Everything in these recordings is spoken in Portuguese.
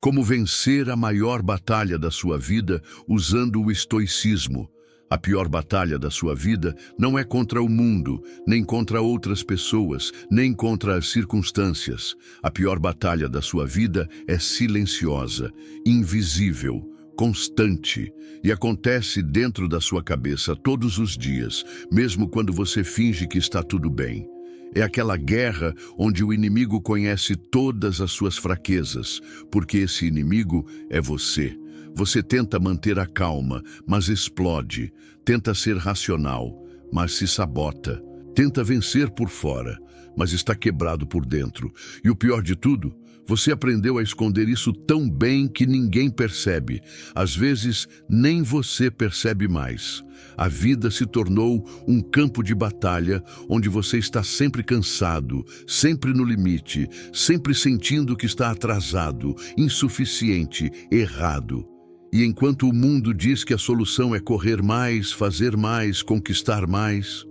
Como vencer a maior batalha da sua vida usando o estoicismo. A pior batalha da sua vida não é contra o mundo, nem contra outras pessoas, nem contra as circunstâncias. A pior batalha da sua vida é silenciosa, invisível, constante e acontece dentro da sua cabeça todos os dias, mesmo quando você finge que está tudo bem. É aquela guerra onde o inimigo conhece todas as suas fraquezas, porque esse inimigo é você. Você tenta manter a calma, mas explode. Tenta ser racional, mas se sabota. Tenta vencer por fora, mas está quebrado por dentro. E o pior de tudo, você aprendeu a esconder isso tão bem que ninguém percebe. Às vezes, nem você percebe mais. A vida se tornou um campo de batalha onde você está sempre cansado, sempre no limite, sempre sentindo que está atrasado, insuficiente, errado. E enquanto o mundo diz que a solução é correr mais, fazer mais, conquistar mais,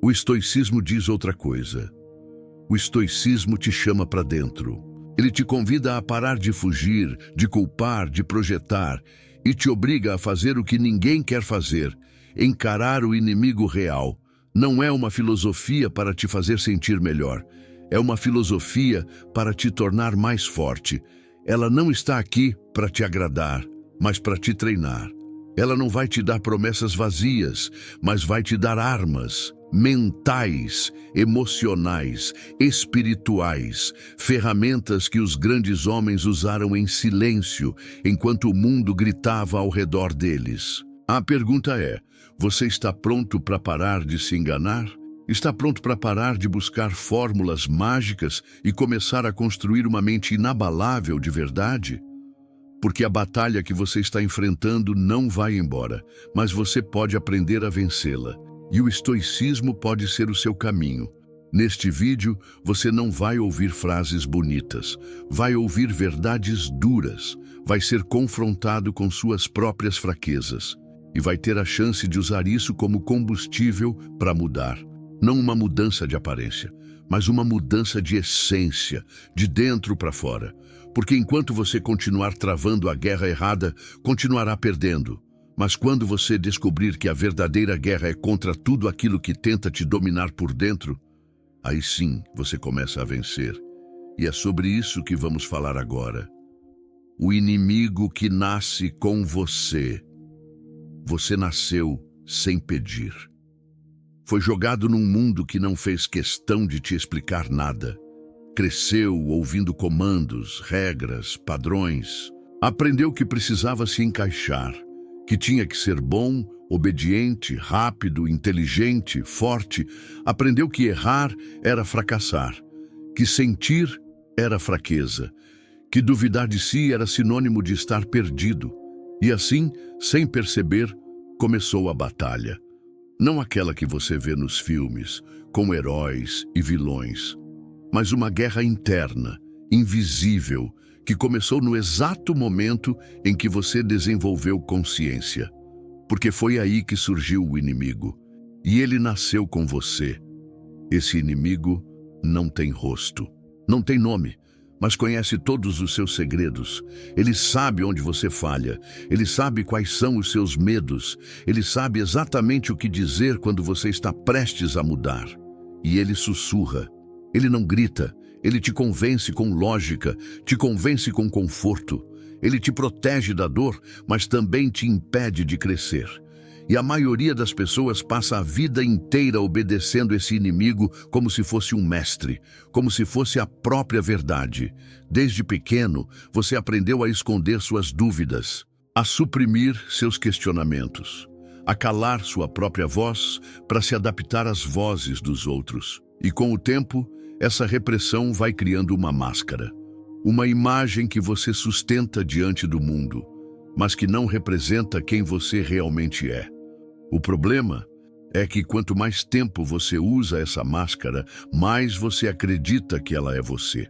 o estoicismo diz outra coisa. O estoicismo te chama para dentro. Ele te convida a parar de fugir, de culpar, de projetar e te obriga a fazer o que ninguém quer fazer, encarar o inimigo real. Não é uma filosofia para te fazer sentir melhor, é uma filosofia para te tornar mais forte. Ela não está aqui para te agradar, mas para te treinar. Ela não vai te dar promessas vazias, mas vai te dar armas mentais, emocionais, espirituais, ferramentas que os grandes homens usaram em silêncio, enquanto o mundo gritava ao redor deles. A pergunta é, você está pronto para parar de se enganar? Está pronto para parar de buscar fórmulas mágicas e começar a construir uma mente inabalável de verdade? Porque a batalha que você está enfrentando não vai embora, mas você pode aprender a vencê-la. E o estoicismo pode ser o seu caminho. Neste vídeo, você não vai ouvir frases bonitas, vai ouvir verdades duras, vai ser confrontado com suas próprias fraquezas e vai ter a chance de usar isso como combustível para mudar. Não uma mudança de aparência, mas uma mudança de essência, de dentro para fora. Porque enquanto você continuar travando a guerra errada, continuará perdendo. Mas quando você descobrir que a verdadeira guerra é contra tudo aquilo que tenta te dominar por dentro, aí sim você começa a vencer. E é sobre isso que vamos falar agora. O inimigo que nasce com você. Você nasceu sem pedir. Foi jogado num mundo que não fez questão de te explicar nada. Cresceu ouvindo comandos, regras, padrões. Aprendeu que precisava se encaixar. Que tinha que ser bom, obediente, rápido, inteligente, forte. Aprendeu que errar era fracassar, que sentir era fraqueza, que duvidar de si era sinônimo de estar perdido. E assim, sem perceber, começou a batalha. Não aquela que você vê nos filmes, com heróis e vilões, mas uma guerra interna, invisível, que começou no exato momento em que você desenvolveu consciência. Porque foi aí que surgiu o inimigo. E ele nasceu com você. Esse inimigo não tem rosto, não tem nome, mas conhece todos os seus segredos. Ele sabe onde você falha, ele sabe quais são os seus medos, ele sabe exatamente o que dizer quando você está prestes a mudar. E ele sussurra, ele não grita, ele te convence com lógica, te convence com conforto. Ele te protege da dor, mas também te impede de crescer. E a maioria das pessoas passa a vida inteira obedecendo esse inimigo como se fosse um mestre, como se fosse a própria verdade. Desde pequeno, você aprendeu a esconder suas dúvidas, a suprimir seus questionamentos, a calar sua própria voz para se adaptar às vozes dos outros. E com o tempo, essa repressão vai criando uma máscara, uma imagem que você sustenta diante do mundo, mas que não representa quem você realmente é. O problema é que quanto mais tempo você usa essa máscara, mais você acredita que ela é você.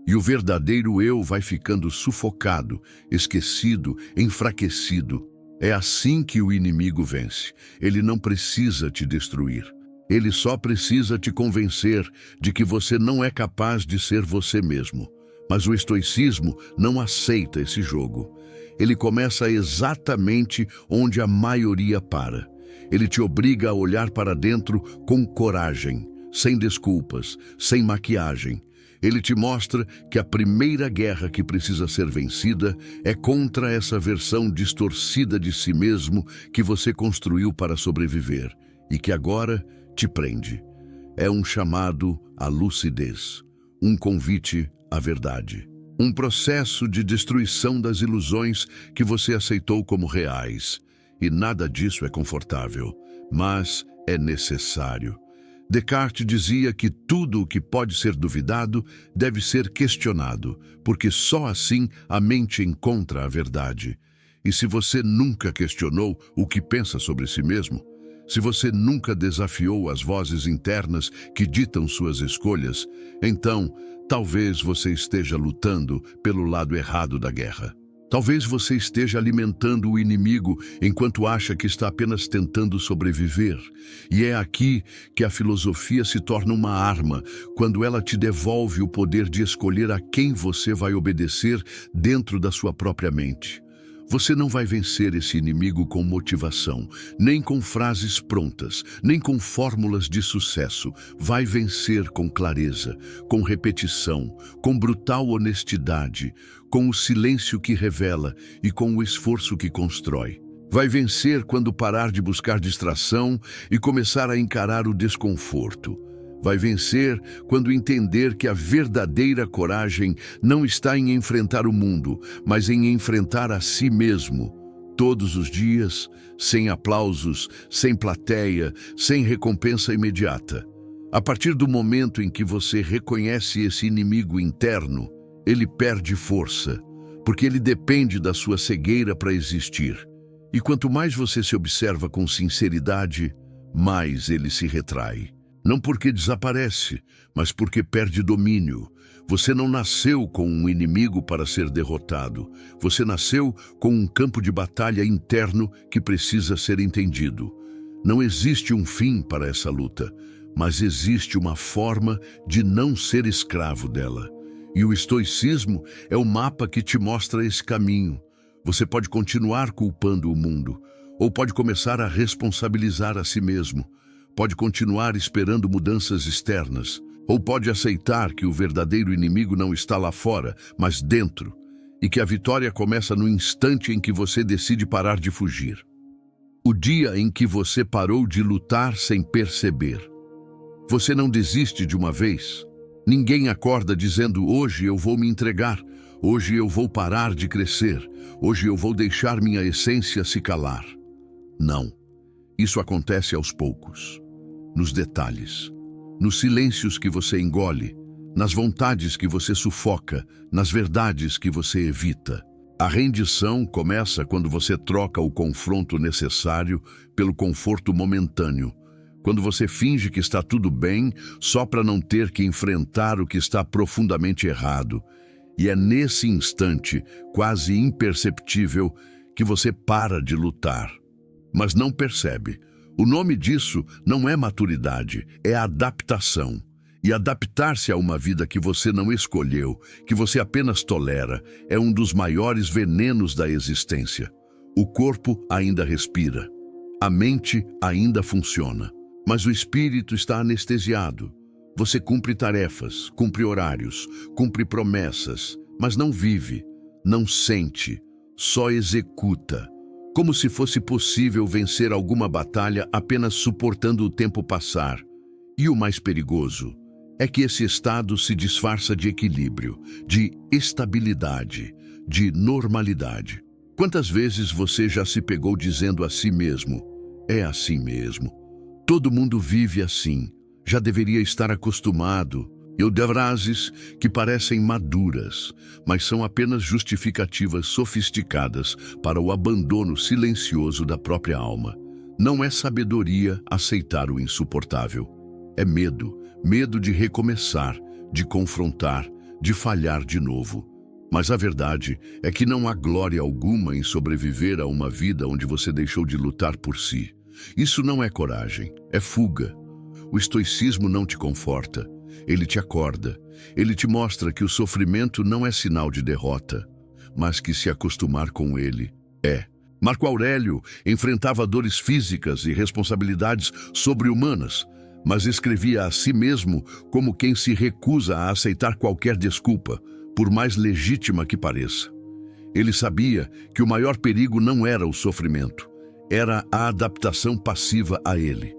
E o verdadeiro eu vai ficando sufocado, esquecido, enfraquecido. É assim que o inimigo vence. Ele não precisa te destruir. Ele só precisa te convencer de que você não é capaz de ser você mesmo. Mas o estoicismo não aceita esse jogo. Ele começa exatamente onde a maioria para. Ele te obriga a olhar para dentro com coragem, sem desculpas, sem maquiagem. Ele te mostra que a primeira guerra que precisa ser vencida é contra essa versão distorcida de si mesmo que você construiu para sobreviver e que agora te prende. É um chamado à lucidez, um convite à verdade. Um processo de destruição das ilusões que você aceitou como reais. E nada disso é confortável, mas é necessário. Descartes dizia que tudo o que pode ser duvidado deve ser questionado, porque só assim a mente encontra a verdade. E se você nunca questionou o que pensa sobre si mesmo, se você nunca desafiou as vozes internas que ditam suas escolhas, então talvez você esteja lutando pelo lado errado da guerra. Talvez você esteja alimentando o inimigo enquanto acha que está apenas tentando sobreviver. E é aqui que a filosofia se torna uma arma, quando ela te devolve o poder de escolher a quem você vai obedecer dentro da sua própria mente. Você não vai vencer esse inimigo com motivação, nem com frases prontas, nem com fórmulas de sucesso. Vai vencer com clareza, com repetição, com brutal honestidade, com o silêncio que revela e com o esforço que constrói. Vai vencer quando parar de buscar distração e começar a encarar o desconforto. Vai vencer quando entender que a verdadeira coragem não está em enfrentar o mundo, mas em enfrentar a si mesmo, todos os dias, sem aplausos, sem plateia, sem recompensa imediata. A partir do momento em que você reconhece esse inimigo interno, ele perde força, porque ele depende da sua cegueira para existir. E quanto mais você se observa com sinceridade, mais ele se retrai. Não porque desaparece, mas porque perde domínio. Você não nasceu com um inimigo para ser derrotado. Você nasceu com um campo de batalha interno que precisa ser entendido. Não existe um fim para essa luta, mas existe uma forma de não ser escravo dela. E o estoicismo é o mapa que te mostra esse caminho. Você pode continuar culpando o mundo, ou pode começar a responsabilizar a si mesmo. Pode continuar esperando mudanças externas, ou pode aceitar que o verdadeiro inimigo não está lá fora, mas dentro, e que a vitória começa no instante em que você decide parar de fugir. O dia em que você parou de lutar sem perceber. Você não desiste de uma vez. Ninguém acorda dizendo: hoje eu vou me entregar, hoje eu vou parar de crescer, hoje eu vou deixar minha essência se calar. Não. Isso acontece aos poucos, nos detalhes, nos silêncios que você engole, nas vontades que você sufoca, nas verdades que você evita. A rendição começa quando você troca o confronto necessário pelo conforto momentâneo, quando você finge que está tudo bem só para não ter que enfrentar o que está profundamente errado. E é nesse instante, quase imperceptível, que você para de lutar. Mas não percebe. O nome disso não é maturidade, é adaptação. E adaptar-se a uma vida que você não escolheu, que você apenas tolera, é um dos maiores venenos da existência. O corpo ainda respira, a mente ainda funciona, mas o espírito está anestesiado. Você cumpre tarefas, cumpre horários, cumpre promessas, mas não vive, não sente, só executa. Como se fosse possível vencer alguma batalha apenas suportando o tempo passar. E o mais perigoso é que esse estado se disfarça de equilíbrio, de estabilidade, de normalidade. Quantas vezes você já se pegou dizendo a si mesmo: é assim mesmo, todo mundo vive assim, já deveria estar acostumado. Frases que parecem maduras, mas são apenas justificativas sofisticadas para o abandono silencioso da própria alma. Não é sabedoria aceitar o insuportável. É medo, medo de recomeçar, de confrontar, de falhar de novo. Mas a verdade é que não há glória alguma em sobreviver a uma vida onde você deixou de lutar por si. Isso não é coragem, é fuga. O estoicismo não te conforta. Ele te acorda. Ele te mostra que o sofrimento não é sinal de derrota, mas que se acostumar com ele é. Marco Aurélio enfrentava dores físicas e responsabilidades sobre-humanas, mas escrevia a si mesmo como quem se recusa a aceitar qualquer desculpa, por mais legítima que pareça. Ele sabia que o maior perigo não era o sofrimento, era a adaptação passiva a ele.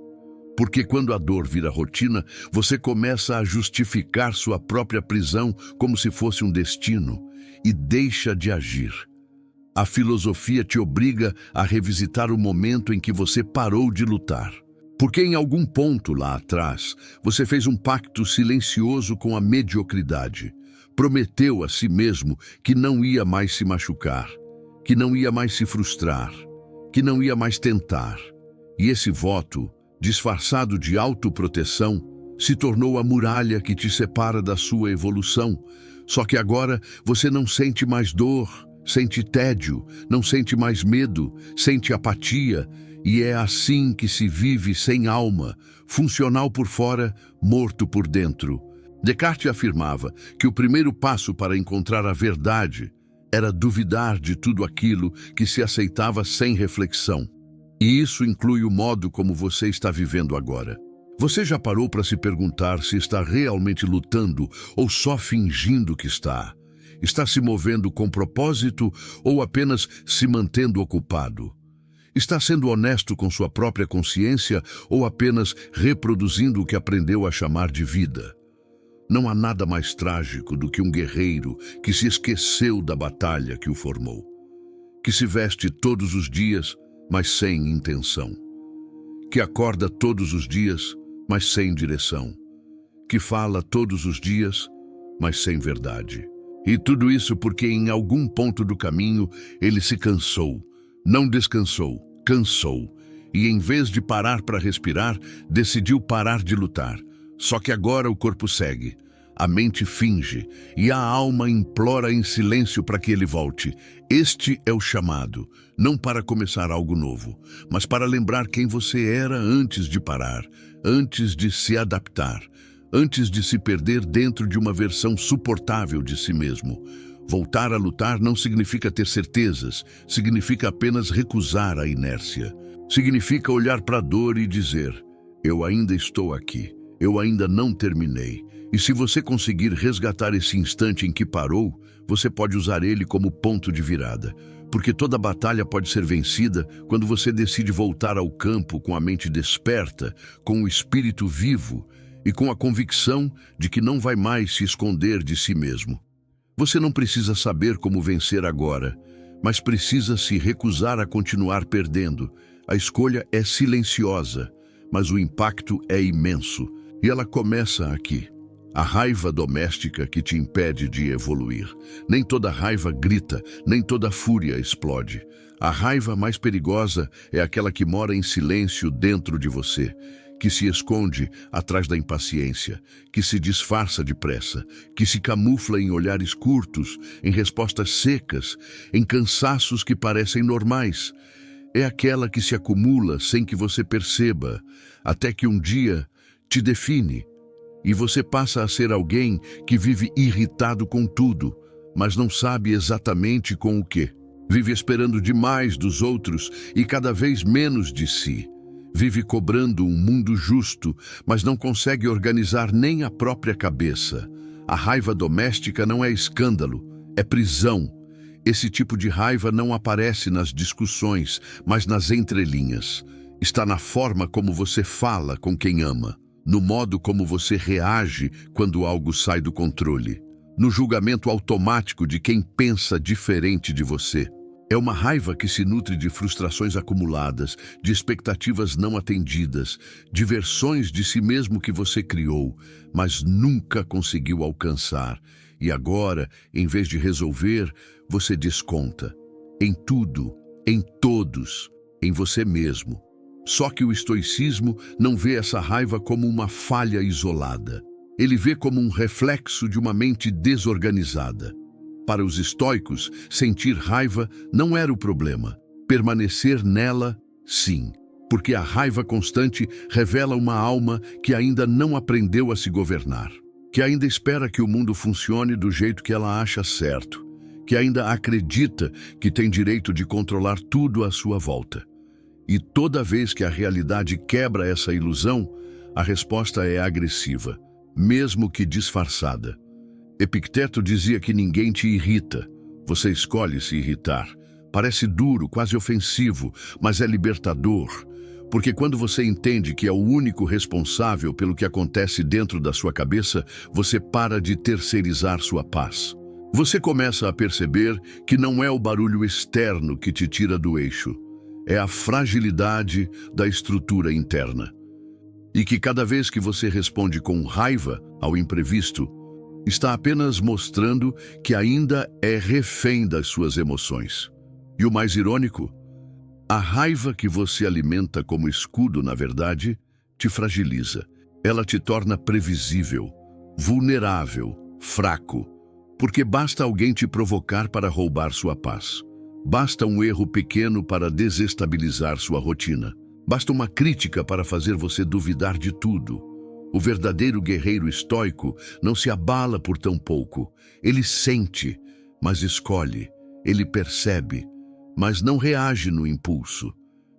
Porque quando a dor vira rotina, você começa a justificar sua própria prisão como se fosse um destino e deixa de agir. A filosofia te obriga a revisitar o momento em que você parou de lutar. Porque em algum ponto lá atrás, você fez um pacto silencioso com a mediocridade. Prometeu a si mesmo que não ia mais se machucar, que não ia mais se frustrar, que não ia mais tentar. E esse voto, disfarçado de autoproteção, se tornou a muralha que te separa da sua evolução. Só que agora você não sente mais dor, sente tédio, não sente mais medo, sente apatia, e é assim que se vive sem alma, funcional por fora, morto por dentro. Descartes afirmava que o primeiro passo para encontrar a verdade era duvidar de tudo aquilo que se aceitava sem reflexão. E isso inclui o modo como você está vivendo agora. Você já parou para se perguntar se está realmente lutando ou só fingindo que está? Está se movendo com propósito ou apenas se mantendo ocupado? Está sendo honesto com sua própria consciência ou apenas reproduzindo o que aprendeu a chamar de vida? Não há nada mais trágico do que um guerreiro que se esqueceu da batalha que o formou, que se veste todos os dias, mas sem intenção, que acorda todos os dias, mas sem direção, que fala todos os dias, mas sem verdade. E tudo isso porque em algum ponto do caminho ele se cansou, não descansou, cansou, e em vez de parar para respirar, decidiu parar de lutar. Só que agora o corpo segue, a mente finge e a alma implora em silêncio para que ele volte. Este é o chamado, não para começar algo novo, mas para lembrar quem você era antes de parar, antes de se adaptar, antes de se perder dentro de uma versão suportável de si mesmo. Voltar a lutar não significa ter certezas, significa apenas recusar a inércia. Significa olhar para a dor e dizer: eu ainda estou aqui, eu ainda não terminei. E se você conseguir resgatar esse instante em que parou, você pode usar ele como ponto de virada. Porque toda batalha pode ser vencida quando você decide voltar ao campo com a mente desperta, com o espírito vivo e com a convicção de que não vai mais se esconder de si mesmo. Você não precisa saber como vencer agora, mas precisa se recusar a continuar perdendo. A escolha é silenciosa, mas o impacto é imenso. E ela começa aqui. A raiva doméstica que te impede de evoluir. Nem toda raiva grita, nem toda fúria explode. A raiva mais perigosa é aquela que mora em silêncio dentro de você, que se esconde atrás da impaciência, que se disfarça depressa, que se camufla em olhares curtos, em respostas secas, em cansaços que parecem normais. É aquela que se acumula sem que você perceba, até que um dia te define. E você passa a ser alguém que vive irritado com tudo, mas não sabe exatamente com o quê. Vive esperando demais dos outros e cada vez menos de si. Vive cobrando um mundo justo, mas não consegue organizar nem a própria cabeça. A raiva doméstica não é escândalo, é prisão. Esse tipo de raiva não aparece nas discussões, mas nas entrelinhas. Está na forma como você fala com quem ama, no modo como você reage quando algo sai do controle, no julgamento automático de quem pensa diferente de você. É uma raiva que se nutre de frustrações acumuladas, de expectativas não atendidas, de versões de si mesmo que você criou, mas nunca conseguiu alcançar. E agora, em vez de resolver, você desconta. Em tudo, em todos, em você mesmo. Só que o estoicismo não vê essa raiva como uma falha isolada. Ele vê como um reflexo de uma mente desorganizada. Para os estoicos, sentir raiva não era o problema. Permanecer nela, sim. porque a raiva constante revela uma alma que ainda não aprendeu a se governar, que ainda espera que o mundo funcione do jeito que ela acha certo, que ainda acredita que tem direito de controlar tudo à sua volta. E toda vez que a realidade quebra essa ilusão, a resposta é agressiva, mesmo que disfarçada. Epicteto dizia que ninguém te irrita, você escolhe se irritar. Parece duro, quase ofensivo, mas é libertador, porque quando você entende que é o único responsável pelo que acontece dentro da sua cabeça, você para de terceirizar sua paz. Você começa a perceber que não é o barulho externo que te tira do eixo, é a fragilidade da estrutura interna. E que cada vez que você responde com raiva ao imprevisto, está apenas mostrando que ainda é refém das suas emoções. E o mais irônico, a raiva que você alimenta como escudo, na verdade, te fragiliza. Ela te torna previsível, vulnerável, fraco, porque basta alguém te provocar para roubar sua paz. Basta um erro pequeno para desestabilizar sua rotina. Basta uma crítica para fazer você duvidar de tudo. O verdadeiro guerreiro estoico não se abala por tão pouco. Ele sente, mas escolhe. Ele percebe, mas não reage no impulso.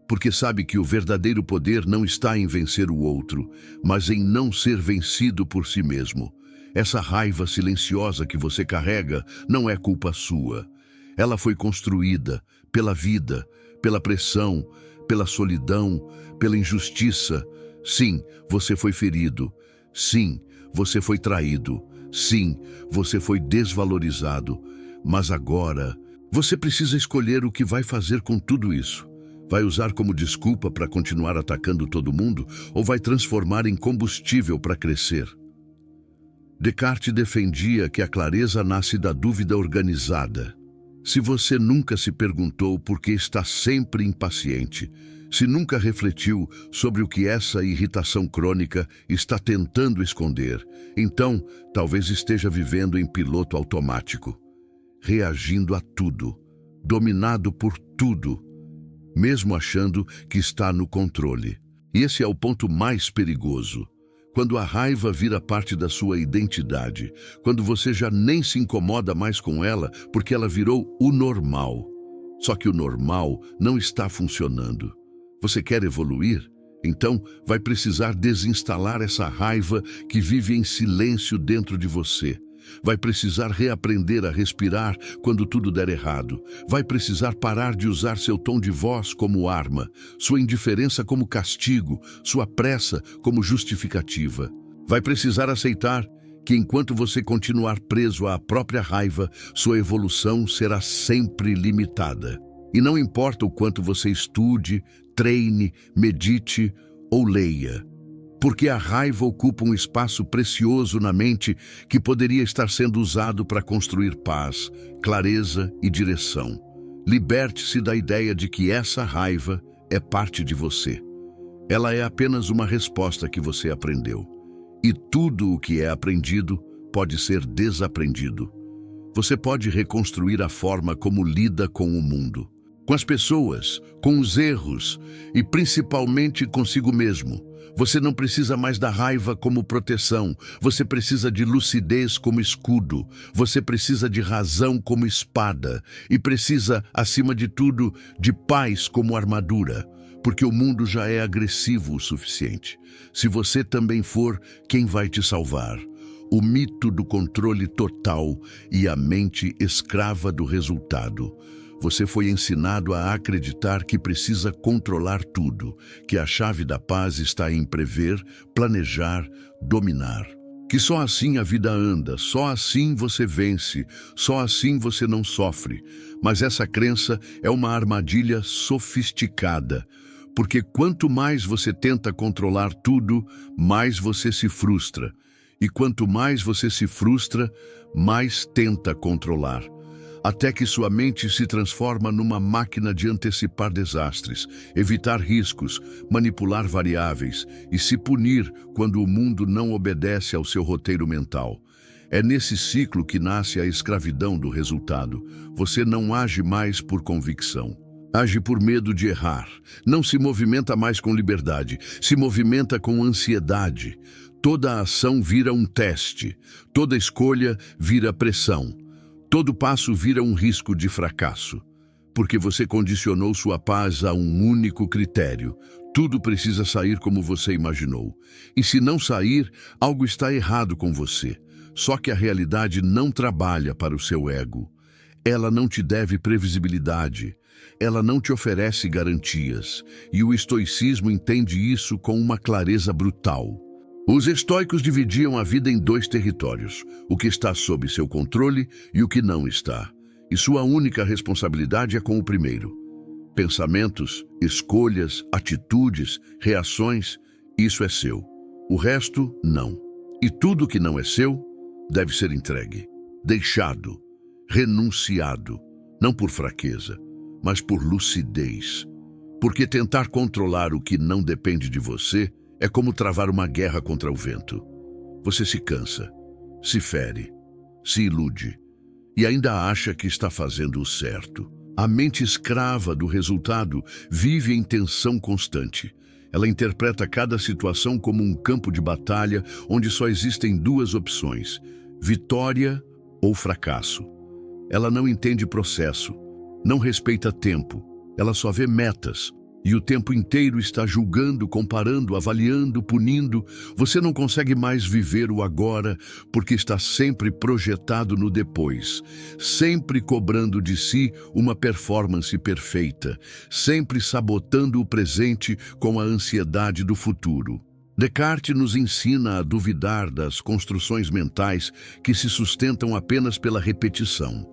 Porque sabe que o verdadeiro poder não está em vencer o outro, mas em não ser vencido por si mesmo. Essa raiva silenciosa que você carrega não é culpa sua. Ela foi construída pela vida, pela pressão, pela solidão, pela injustiça. Sim, você foi ferido. Sim, você foi traído. Sim, você foi desvalorizado. Mas agora, você precisa escolher o que vai fazer com tudo isso. Vai usar como desculpa para continuar atacando todo mundo ou vai transformar em combustível para crescer? Descartes defendia que a clareza nasce da dúvida organizada. Se você nunca se perguntou por que está sempre impaciente, se nunca refletiu sobre o que essa irritação crônica está tentando esconder, então talvez esteja vivendo em piloto automático, reagindo a tudo, dominado por tudo, mesmo achando que está no controle. E esse é o ponto mais perigoso. Quando a raiva vira parte da sua identidade, quando você já nem se incomoda mais com ela porque ela virou o normal. Só que o normal não está funcionando. Você quer evoluir? Então vai precisar desinstalar essa raiva que vive em silêncio dentro de você. Vai precisar reaprender a respirar quando tudo der errado. Vai precisar parar de usar seu tom de voz como arma, sua indiferença como castigo, sua pressa como justificativa. Vai precisar aceitar que enquanto você continuar preso à própria raiva, sua evolução será sempre limitada. E não importa o quanto você estude, treine, medite ou leia. Porque a raiva ocupa um espaço precioso na mente que poderia estar sendo usado para construir paz, clareza e direção. Liberte-se da ideia de que essa raiva é parte de você. Ela é apenas uma resposta que você aprendeu. E tudo o que é aprendido pode ser desaprendido. Você pode reconstruir a forma como lida com o mundo, com as pessoas, com os erros e principalmente consigo mesmo. Você não precisa mais da raiva como proteção, você precisa de lucidez como escudo, você precisa de razão como espada e precisa, acima de tudo, de paz como armadura, porque o mundo já é agressivo o suficiente. Se você também for, quem vai te salvar? O mito do controle total e a mente escrava do resultado. Você foi ensinado a acreditar que precisa controlar tudo, que a chave da paz está em prever, planejar, dominar. Que só assim a vida anda, só assim você vence, só assim você não sofre. Mas essa crença é uma armadilha sofisticada, porque quanto mais você tenta controlar tudo, mais você se frustra. E quanto mais você se frustra, mais tenta controlar. Até que sua mente se transforma numa máquina de antecipar desastres, evitar riscos, manipular variáveis e se punir quando o mundo não obedece ao seu roteiro mental. É nesse ciclo que nasce a escravidão do resultado. Você não age mais por convicção. Age por medo de errar. Não se movimenta mais com liberdade, se movimenta com ansiedade. Toda ação vira um teste, toda escolha vira pressão, todo passo vira um risco de fracasso. Porque você condicionou sua paz a um único critério. Tudo precisa sair como você imaginou. E se não sair, algo está errado com você. Só que a realidade não trabalha para o seu ego. Ela não te deve previsibilidade. Ela não te oferece garantias. E o estoicismo entende isso com uma clareza brutal. Os estoicos dividiam a vida em dois territórios: o que está sob seu controle e o que não está. E sua única responsabilidade é com o primeiro. Pensamentos, escolhas, atitudes, reações, isso é seu. O resto, não. E tudo que não é seu, deve ser entregue, deixado, renunciado, não por fraqueza, mas por lucidez. Porque tentar controlar o que não depende de você é como travar uma guerra contra o vento. Você se cansa, se fere, se ilude e ainda acha que está fazendo o certo. A mente escrava do resultado vive em tensão constante. Ela interpreta cada situação como um campo de batalha onde só existem duas opções: vitória ou fracasso. Ela não entende processo, não respeita tempo, ela só vê metas. E o tempo inteiro está julgando, comparando, avaliando, punindo. Você não consegue mais viver o agora porque está sempre projetado no depois, sempre cobrando de si uma performance perfeita, sempre sabotando o presente com a ansiedade do futuro. Descartes nos ensina a duvidar das construções mentais que se sustentam apenas pela repetição.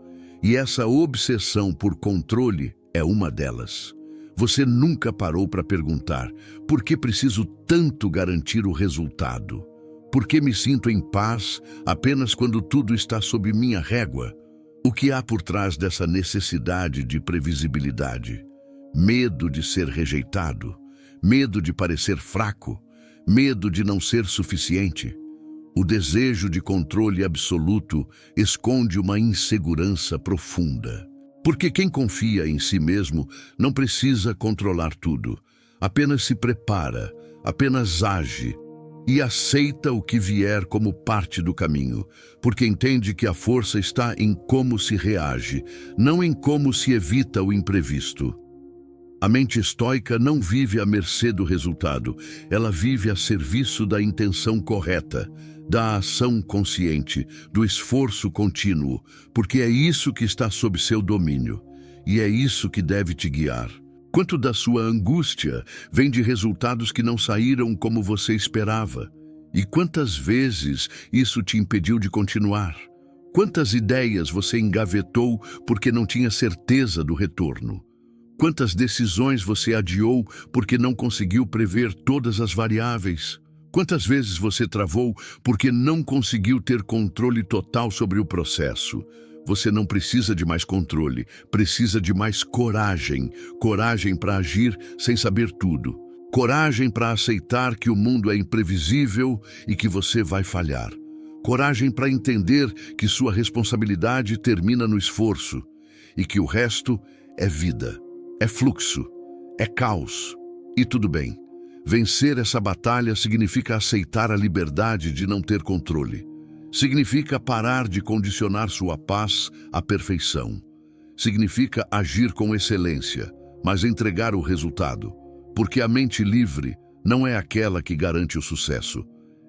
E essa obsessão por controle é uma delas. Você nunca parou para perguntar: por que preciso tanto garantir o resultado? Por que me sinto em paz apenas quando tudo está sob minha régua? O que há por trás dessa necessidade de previsibilidade? Medo de ser rejeitado? Medo de parecer fraco? Medo de não ser suficiente? O desejo de controle absoluto esconde uma insegurança profunda. Porque quem confia em si mesmo não precisa controlar tudo, apenas se prepara, apenas age e aceita o que vier como parte do caminho, porque entende que a força está em como se reage, não em como se evita o imprevisto. A mente estoica não vive à mercê do resultado, ela vive a serviço da intenção correta, da ação consciente, do esforço contínuo, porque é isso que está sob seu domínio, e é isso que deve te guiar. Quanto da sua angústia vem de resultados que não saíram como você esperava? E quantas vezes isso te impediu de continuar? Quantas ideias você engavetou porque não tinha certeza do retorno? Quantas decisões você adiou porque não conseguiu prever todas as variáveis? Quantas vezes você travou porque não conseguiu ter controle total sobre o processo? Você não precisa de mais controle, precisa de mais coragem. Coragem para agir sem saber tudo. Coragem para aceitar que o mundo é imprevisível e que você vai falhar. Coragem para entender que sua responsabilidade termina no esforço e que o resto é vida, é fluxo, é caos. E tudo bem. Vencer essa batalha significa aceitar a liberdade de não ter controle. Significa parar de condicionar sua paz à perfeição. Significa agir com excelência, mas entregar o resultado. Porque a mente livre não é aquela que garante o sucesso.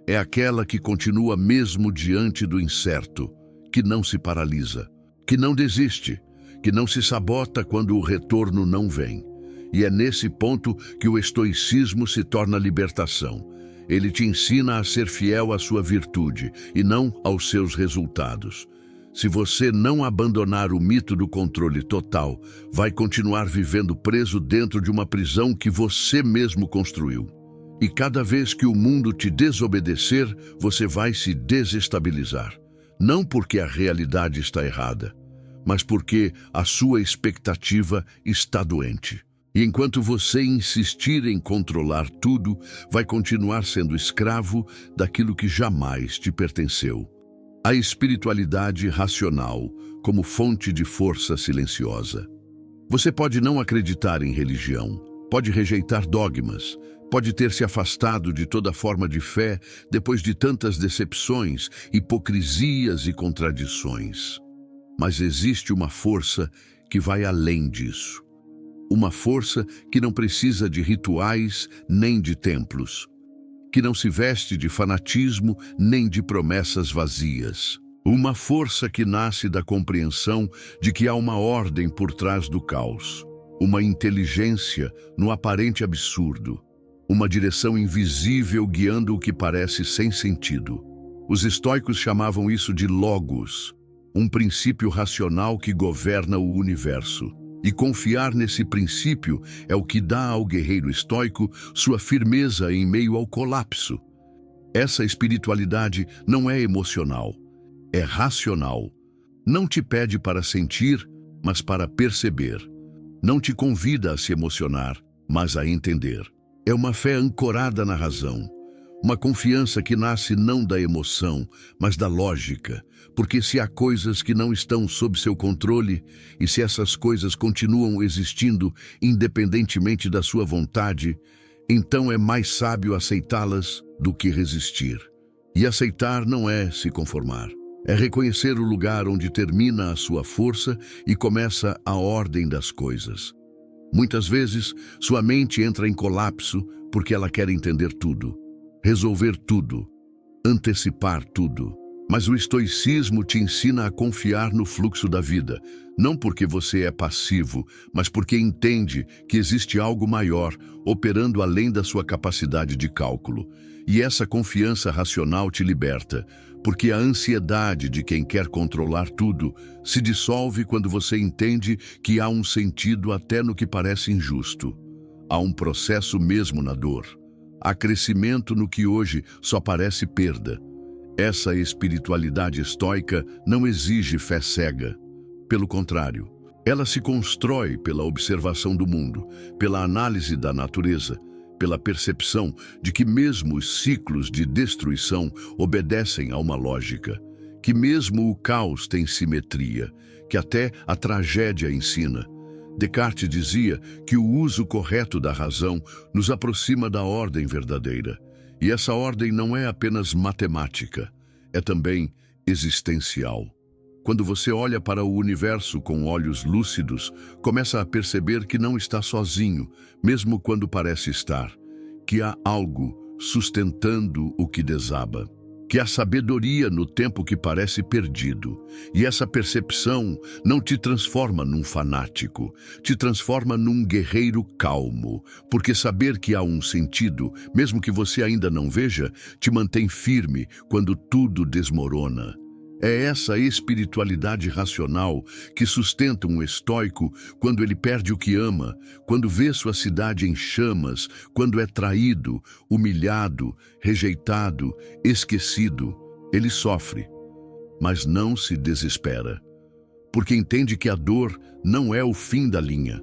É aquela que continua mesmo diante do incerto, que não se paralisa, que não desiste, que não se sabota quando o retorno não vem. E é nesse ponto que o estoicismo se torna libertação. Ele te ensina a ser fiel à sua virtude e não aos seus resultados. Se você não abandonar o mito do controle total, vai continuar vivendo preso dentro de uma prisão que você mesmo construiu. E cada vez que o mundo te desobedecer, você vai se desestabilizar. Não porque a realidade está errada, mas porque a sua expectativa está doente. E enquanto você insistir em controlar tudo, vai continuar sendo escravo daquilo que jamais te pertenceu. A espiritualidade racional como fonte de força silenciosa. Você pode não acreditar em religião, pode rejeitar dogmas, pode ter se afastado de toda forma de fé depois de tantas decepções, hipocrisias e contradições. Mas existe uma força que vai além disso. Uma força que não precisa de rituais nem de templos, que não se veste de fanatismo nem de promessas vazias. Uma força que nasce da compreensão de que há uma ordem por trás do caos, uma inteligência no aparente absurdo, uma direção invisível guiando o que parece sem sentido. Os estoicos chamavam isso de logos, um princípio racional que governa o universo. E confiar nesse princípio é o que dá ao guerreiro estoico sua firmeza em meio ao colapso. Essa espiritualidade não é emocional, é racional. Não te pede para sentir, mas para perceber. Não te convida a se emocionar, mas a entender. É uma fé ancorada na razão. Uma confiança que nasce não da emoção, mas da lógica. Porque se há coisas que não estão sob seu controle, e se essas coisas continuam existindo independentemente da sua vontade, então é mais sábio aceitá-las do que resistir. E aceitar não é se conformar. É reconhecer o lugar onde termina a sua força e começa a ordem das coisas. Muitas vezes, sua mente entra em colapso porque ela quer entender tudo, resolver tudo, antecipar tudo. Mas o estoicismo te ensina a confiar no fluxo da vida, não porque você é passivo, mas porque entende que existe algo maior, operando além da sua capacidade de cálculo. E essa confiança racional te liberta, porque a ansiedade de quem quer controlar tudo se dissolve quando você entende que há um sentido até no que parece injusto. Há um processo mesmo na dor. Há crescimento no que hoje só parece perda. Essa espiritualidade estoica não exige fé cega. Pelo contrário, ela se constrói pela observação do mundo, pela análise da natureza, pela percepção de que mesmo os ciclos de destruição obedecem a uma lógica, que mesmo o caos tem simetria, que até a tragédia ensina. Descartes dizia que o uso correto da razão nos aproxima da ordem verdadeira. E essa ordem não é apenas matemática, é também existencial. Quando você olha para o universo com olhos lúcidos, começa a perceber que não está sozinho, mesmo quando parece estar, que há algo sustentando o que desaba, que há sabedoria no tempo que parece perdido. E essa percepção não te transforma num fanático, te transforma num guerreiro calmo, porque saber que há um sentido, mesmo que você ainda não veja, te mantém firme quando tudo desmorona. É essa espiritualidade racional que sustenta um estoico quando ele perde o que ama, quando vê sua cidade em chamas, quando é traído, humilhado, rejeitado, esquecido. Ele sofre, mas não se desespera, porque entende que a dor não é o fim da linha,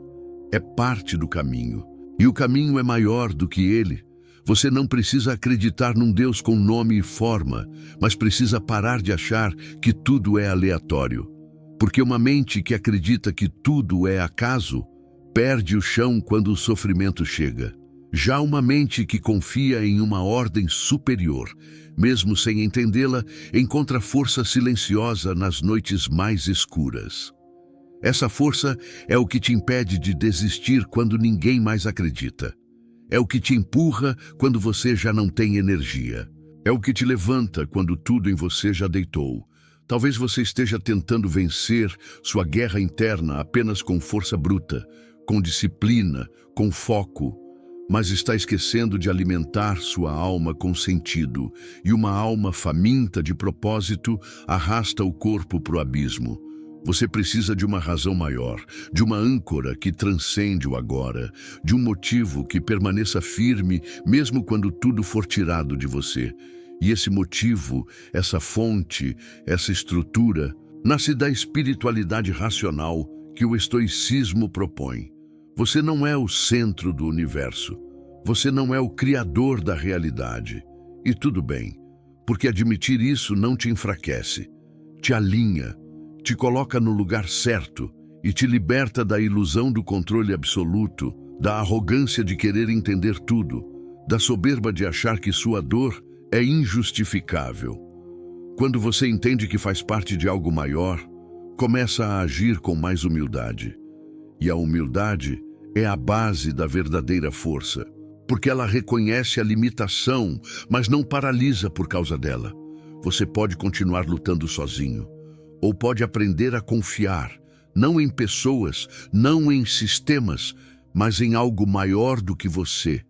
é parte do caminho, e o caminho é maior do que ele. Você não precisa acreditar num Deus com nome e forma, mas precisa parar de achar que tudo é aleatório. Porque uma mente que acredita que tudo é acaso, perde o chão quando o sofrimento chega. Já uma mente que confia em uma ordem superior, mesmo sem entendê-la, encontra força silenciosa nas noites mais escuras. Essa força é o que te impede de desistir quando ninguém mais acredita. É o que te empurra quando você já não tem energia. É o que te levanta quando tudo em você já deitou. Talvez você esteja tentando vencer sua guerra interna apenas com força bruta, com disciplina, com foco, mas está esquecendo de alimentar sua alma com sentido, e uma alma faminta de propósito arrasta o corpo para o abismo. Você precisa de uma razão maior, de uma âncora que transcende o agora, de um motivo que permaneça firme mesmo quando tudo for tirado de você. E esse motivo, essa fonte, essa estrutura, nasce da espiritualidade racional que o estoicismo propõe. Você não é o centro do universo. Você não é o criador da realidade. E tudo bem, porque admitir isso não te enfraquece, te alinha, te coloca no lugar certo e te liberta da ilusão do controle absoluto, da arrogância de querer entender tudo, da soberba de achar que sua dor é injustificável. Quando você entende que faz parte de algo maior, começa a agir com mais humildade. E a humildade é a base da verdadeira força, porque ela reconhece a limitação, mas não paralisa por causa dela. Você pode continuar lutando sozinho, ou pode aprender a confiar, não em pessoas, não em sistemas, mas em algo maior do que você.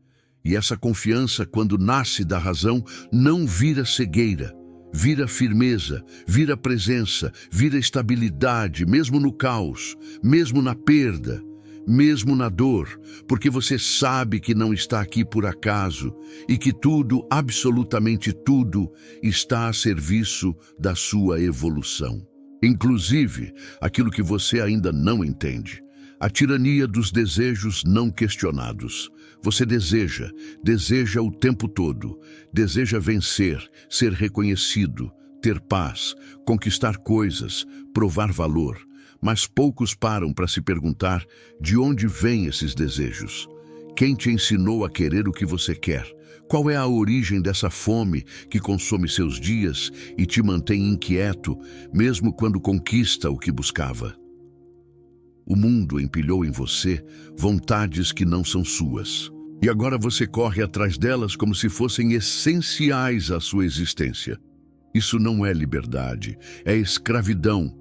E essa confiança, quando nasce da razão, não vira cegueira, vira firmeza, vira presença, vira estabilidade, mesmo no caos, mesmo na perda, mesmo na dor, porque você sabe que não está aqui por acaso e que tudo, absolutamente tudo, está a serviço da sua evolução. Inclusive, aquilo que você ainda não entende. A tirania dos desejos não questionados. Você deseja o tempo todo, deseja vencer, ser reconhecido, ter paz, conquistar coisas, provar valor. Mas poucos param para se perguntar de onde vêm esses desejos. Quem te ensinou a querer o que você quer? Qual é a origem dessa fome que consome seus dias e te mantém inquieto, mesmo quando conquista o que buscava? O mundo empilhou em você vontades que não são suas. E agora você corre atrás delas como se fossem essenciais à sua existência. Isso não é liberdade, é escravidão.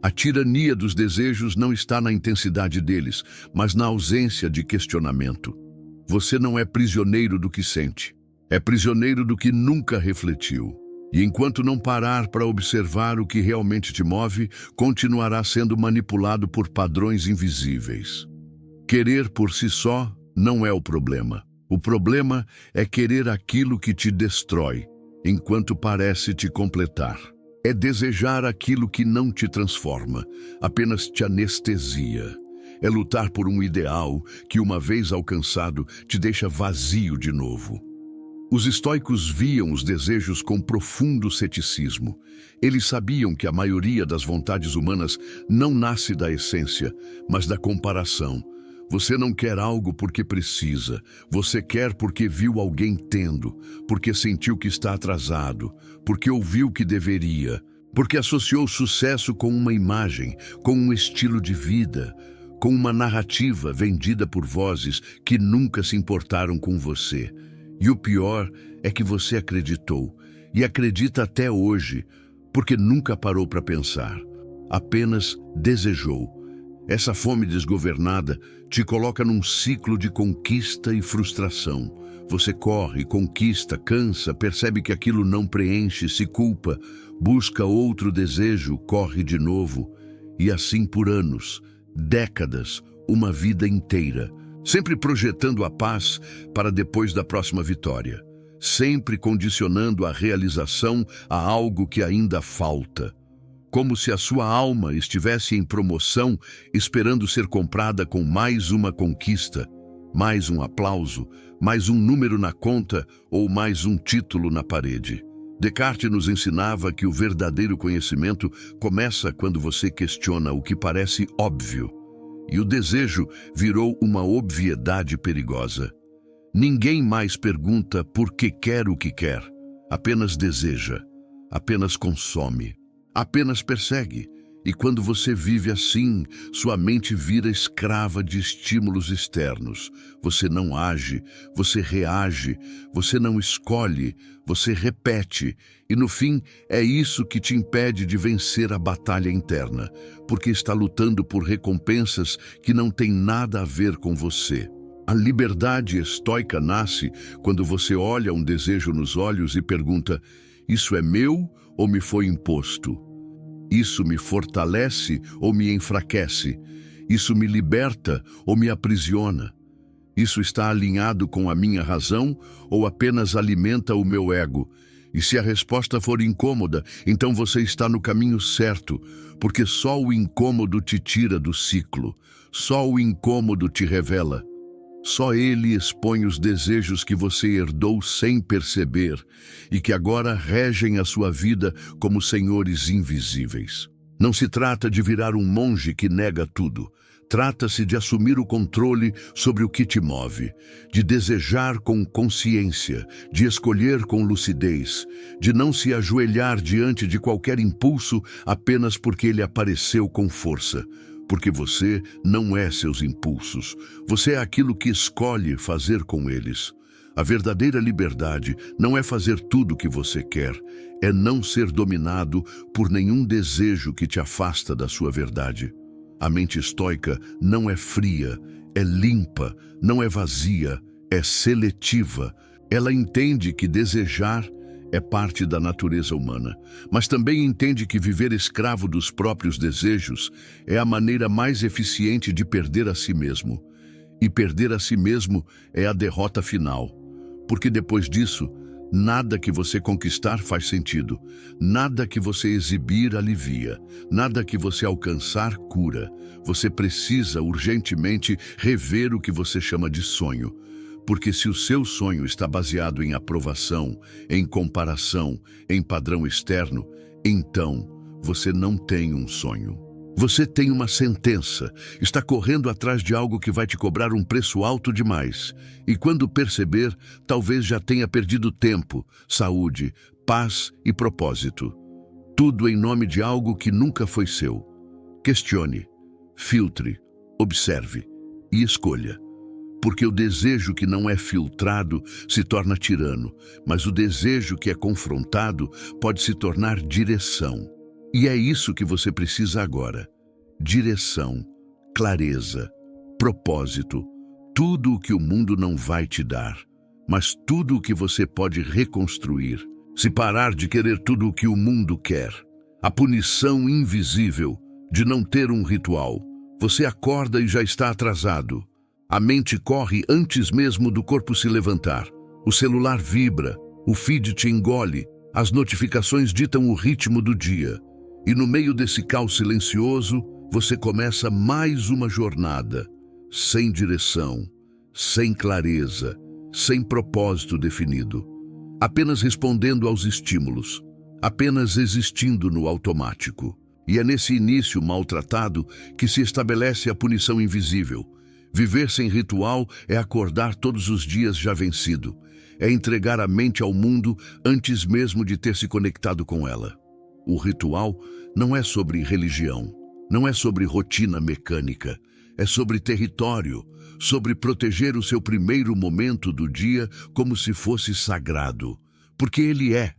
A tirania dos desejos não está na intensidade deles, mas na ausência de questionamento. Você não é prisioneiro do que sente, é prisioneiro do que nunca refletiu. E enquanto não parar para observar o que realmente te move, continuará sendo manipulado por padrões invisíveis. Querer por si só não é o problema. O problema é querer aquilo que te destrói, enquanto parece te completar. É desejar aquilo que não te transforma, apenas te anestesia. É lutar por um ideal que, uma vez alcançado, te deixa vazio de novo. Os estoicos viam os desejos com profundo ceticismo. Eles sabiam que a maioria das vontades humanas não nasce da essência, mas da comparação. Você não quer algo porque precisa, você quer porque viu alguém tendo, porque sentiu que está atrasado, porque ouviu que deveria, porque associou sucesso com uma imagem, com um estilo de vida, com uma narrativa vendida por vozes que nunca se importaram com você. E o pior é que você acreditou, e acredita até hoje, porque nunca parou para pensar, apenas desejou. Essa fome desgovernada te coloca num ciclo de conquista e frustração. Você corre, conquista, cansa, percebe que aquilo não preenche, se culpa, busca outro desejo, corre de novo. E assim por anos, décadas, uma vida inteira. Sempre projetando a paz para depois da próxima vitória. Sempre condicionando a realização a algo que ainda falta. Como se a sua alma estivesse em promoção, esperando ser comprada com mais uma conquista, mais um aplauso, mais um número na conta ou mais um título na parede. Descartes nos ensinava que o verdadeiro conhecimento começa quando você questiona o que parece óbvio. E o desejo virou uma obviedade perigosa. Ninguém mais pergunta por que quer o que quer, apenas deseja, apenas consome. Apenas persegue, e quando você vive assim, sua mente vira escrava de estímulos externos. Você não age, você reage, você não escolhe, você repete, e no fim é isso que te impede de vencer a batalha interna, porque está lutando por recompensas que não têm nada a ver com você. A liberdade estoica nasce quando você olha um desejo nos olhos e pergunta: isso é meu ou me foi imposto? Isso me fortalece ou me enfraquece? Isso me liberta ou me aprisiona? Isso está alinhado com a minha razão ou apenas alimenta o meu ego? E se a resposta for incômoda, então você está no caminho certo, porque só o incômodo te tira do ciclo, só o incômodo te revela. Só ele expõe os desejos que você herdou sem perceber e que agora regem a sua vida como senhores invisíveis. Não se trata de virar um monge que nega tudo. Trata-se de assumir o controle sobre o que te move, de desejar com consciência, de escolher com lucidez, de não se ajoelhar diante de qualquer impulso apenas porque ele apareceu com força. Porque você não é seus impulsos, você é aquilo que escolhe fazer com eles. A verdadeira liberdade não é fazer tudo o que você quer, é não ser dominado por nenhum desejo que te afasta da sua verdade. A mente estoica não é fria, é limpa, não é vazia, é seletiva. Ela entende que desejar é parte da natureza humana, mas também entende que viver escravo dos próprios desejos é a maneira mais eficiente de perder a si mesmo. E perder a si mesmo é a derrota final, porque depois disso, nada que você conquistar faz sentido, nada que você exibir alivia, nada que você alcançar cura. Você precisa urgentemente rever o que você chama de sonho, porque se o seu sonho está baseado em aprovação, em comparação, em padrão externo, então você não tem um sonho. Você tem uma sentença, está correndo atrás de algo que vai te cobrar um preço alto demais. E quando perceber, talvez já tenha perdido tempo, saúde, paz e propósito. Tudo em nome de algo que nunca foi seu. Questione, filtre, observe e escolha. Porque o desejo que não é filtrado se torna tirano, mas o desejo que é confrontado pode se tornar direção. E é isso que você precisa agora. Direção, clareza, propósito, tudo o que o mundo não vai te dar, mas tudo o que você pode reconstruir. Se parar de querer tudo o que o mundo quer, a punição invisível de não ter um ritual, você acorda e já está atrasado. A mente corre antes mesmo do corpo se levantar. O celular vibra, o feed te engole, as notificações ditam o ritmo do dia. E no meio desse caos silencioso, você começa mais uma jornada, sem direção, sem clareza, sem propósito definido, apenas respondendo aos estímulos, apenas existindo no automático. E é nesse início maltratado que se estabelece a punição invisível. Viver sem ritual é acordar todos os dias já vencido, é entregar a mente ao mundo antes mesmo de ter se conectado com ela. O ritual não é sobre religião, não é sobre rotina mecânica, é sobre território, sobre proteger o seu primeiro momento do dia como se fosse sagrado, porque ele é.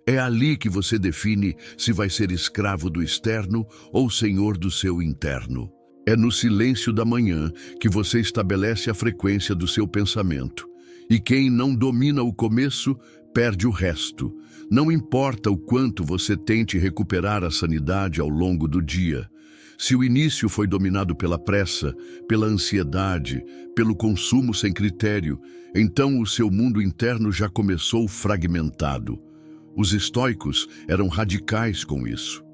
É ali que você define se vai ser escravo do externo ou senhor do seu interno. É no silêncio da manhã que você estabelece a frequência do seu pensamento. E quem não domina o começo, perde o resto. Não importa o quanto você tente recuperar a sanidade ao longo do dia. Se o início foi dominado pela pressa, pela ansiedade, pelo consumo sem critério, então o seu mundo interno já começou fragmentado. Os estoicos eram radicais com isso.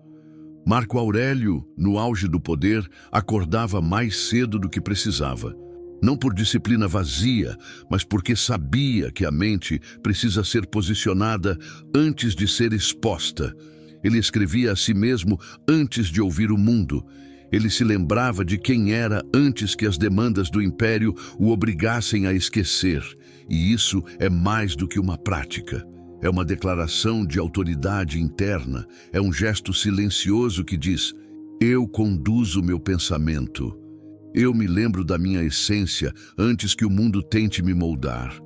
Marco Aurélio, no auge do poder, acordava mais cedo do que precisava. Não por disciplina vazia, mas porque sabia que a mente precisa ser posicionada antes de ser exposta. Ele escrevia a si mesmo antes de ouvir o mundo. Ele se lembrava de quem era antes que as demandas do império o obrigassem a esquecer. E isso é mais do que uma prática. É uma declaração de autoridade interna. É um gesto silencioso que diz: eu conduzo meu pensamento. Eu me lembro da minha essência antes que o mundo tente me moldar.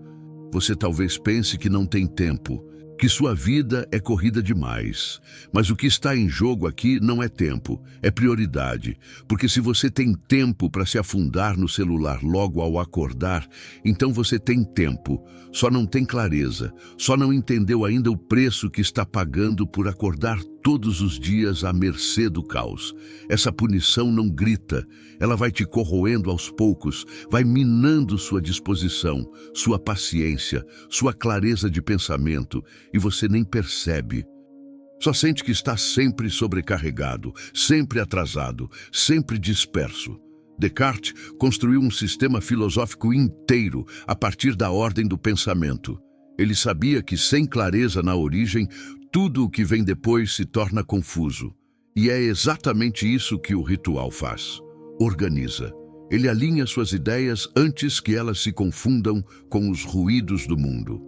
Você talvez pense que não tem tempo, que sua vida é corrida demais. Mas o que está em jogo aqui não é tempo, é prioridade. Porque se você tem tempo para se afundar no celular logo ao acordar, então você tem tempo, só não tem clareza, só não entendeu ainda o preço que está pagando por acordar todos os dias à mercê do caos. Essa punição não grita, ela vai te corroendo aos poucos, vai minando sua disposição, sua paciência, sua clareza de pensamento, e você nem percebe. Só sente que está sempre sobrecarregado, sempre atrasado, sempre disperso. Descartes construiu um sistema filosófico inteiro a partir da ordem do pensamento. Ele sabia que sem clareza na origem, tudo o que vem depois se torna confuso. E é exatamente isso que o ritual faz. Organiza. Ele alinha suas ideias antes que elas se confundam com os ruídos do mundo.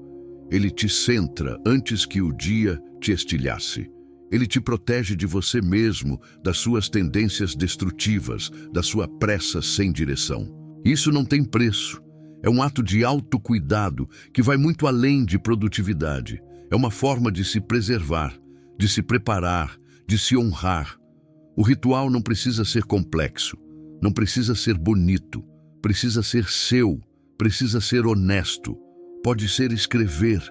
Ele te centra antes que o dia te estilhasse. Ele te protege de você mesmo, das suas tendências destrutivas, da sua pressa sem direção. Isso não tem preço. É um ato de autocuidado que vai muito além de produtividade. É uma forma de se preservar, de se preparar, de se honrar. O ritual não precisa ser complexo, não precisa ser bonito, precisa ser seu, precisa ser honesto. Pode ser escrever,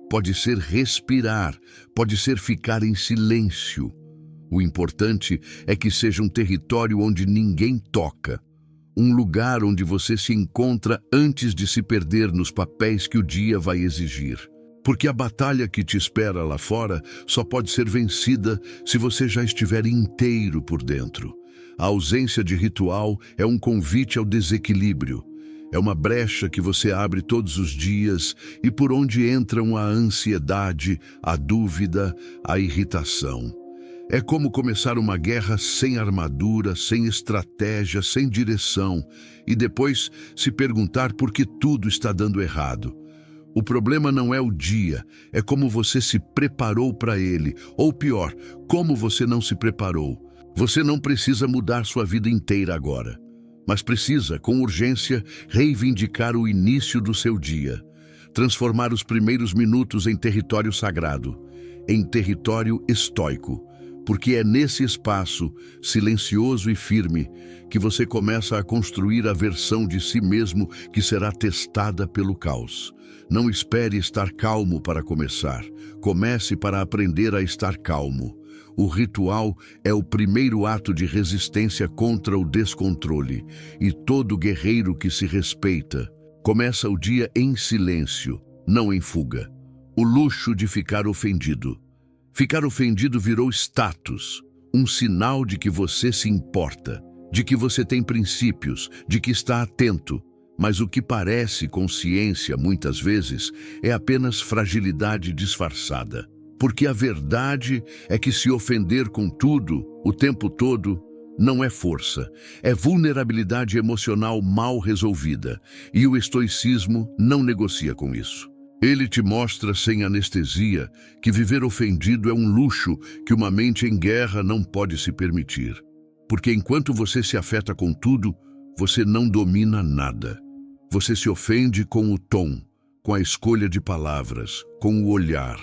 pode ser respirar, pode ser ficar em silêncio. O importante é que seja um território onde ninguém toca. Um lugar onde você se encontra antes de se perder nos papéis que o dia vai exigir. Porque a batalha que te espera lá fora só pode ser vencida se você já estiver inteiro por dentro. A ausência de ritual é um convite ao desequilíbrio. É uma brecha que você abre todos os dias e por onde entram a ansiedade, a dúvida, a irritação. É como começar uma guerra sem armadura, sem estratégia, sem direção, e depois se perguntar por que tudo está dando errado. O problema não é o dia, é como você se preparou para ele, ou pior, como você não se preparou. Você não precisa mudar sua vida inteira agora, mas precisa, com urgência, reivindicar o início do seu dia, transformar os primeiros minutos em território sagrado, em território estoico. Porque é nesse espaço, silencioso e firme, que você começa a construir a versão de si mesmo que será testada pelo caos. Não espere estar calmo para começar. Comece para aprender a estar calmo. O ritual é o primeiro ato de resistência contra o descontrole, e todo guerreiro que se respeita começa o dia em silêncio, não em fuga. O luxo de ficar ofendido. Ficar ofendido virou status, um sinal de que você se importa, de que você tem princípios, de que está atento. Mas o que parece consciência, muitas vezes, é apenas fragilidade disfarçada. Porque a verdade é que se ofender com tudo, o tempo todo, não é força, é vulnerabilidade emocional mal resolvida, e o estoicismo não negocia com isso. Ele te mostra sem anestesia que viver ofendido é um luxo que uma mente em guerra não pode se permitir. Porque enquanto você se afeta com tudo, você não domina nada. Você se ofende com o tom, com a escolha de palavras, com o olhar,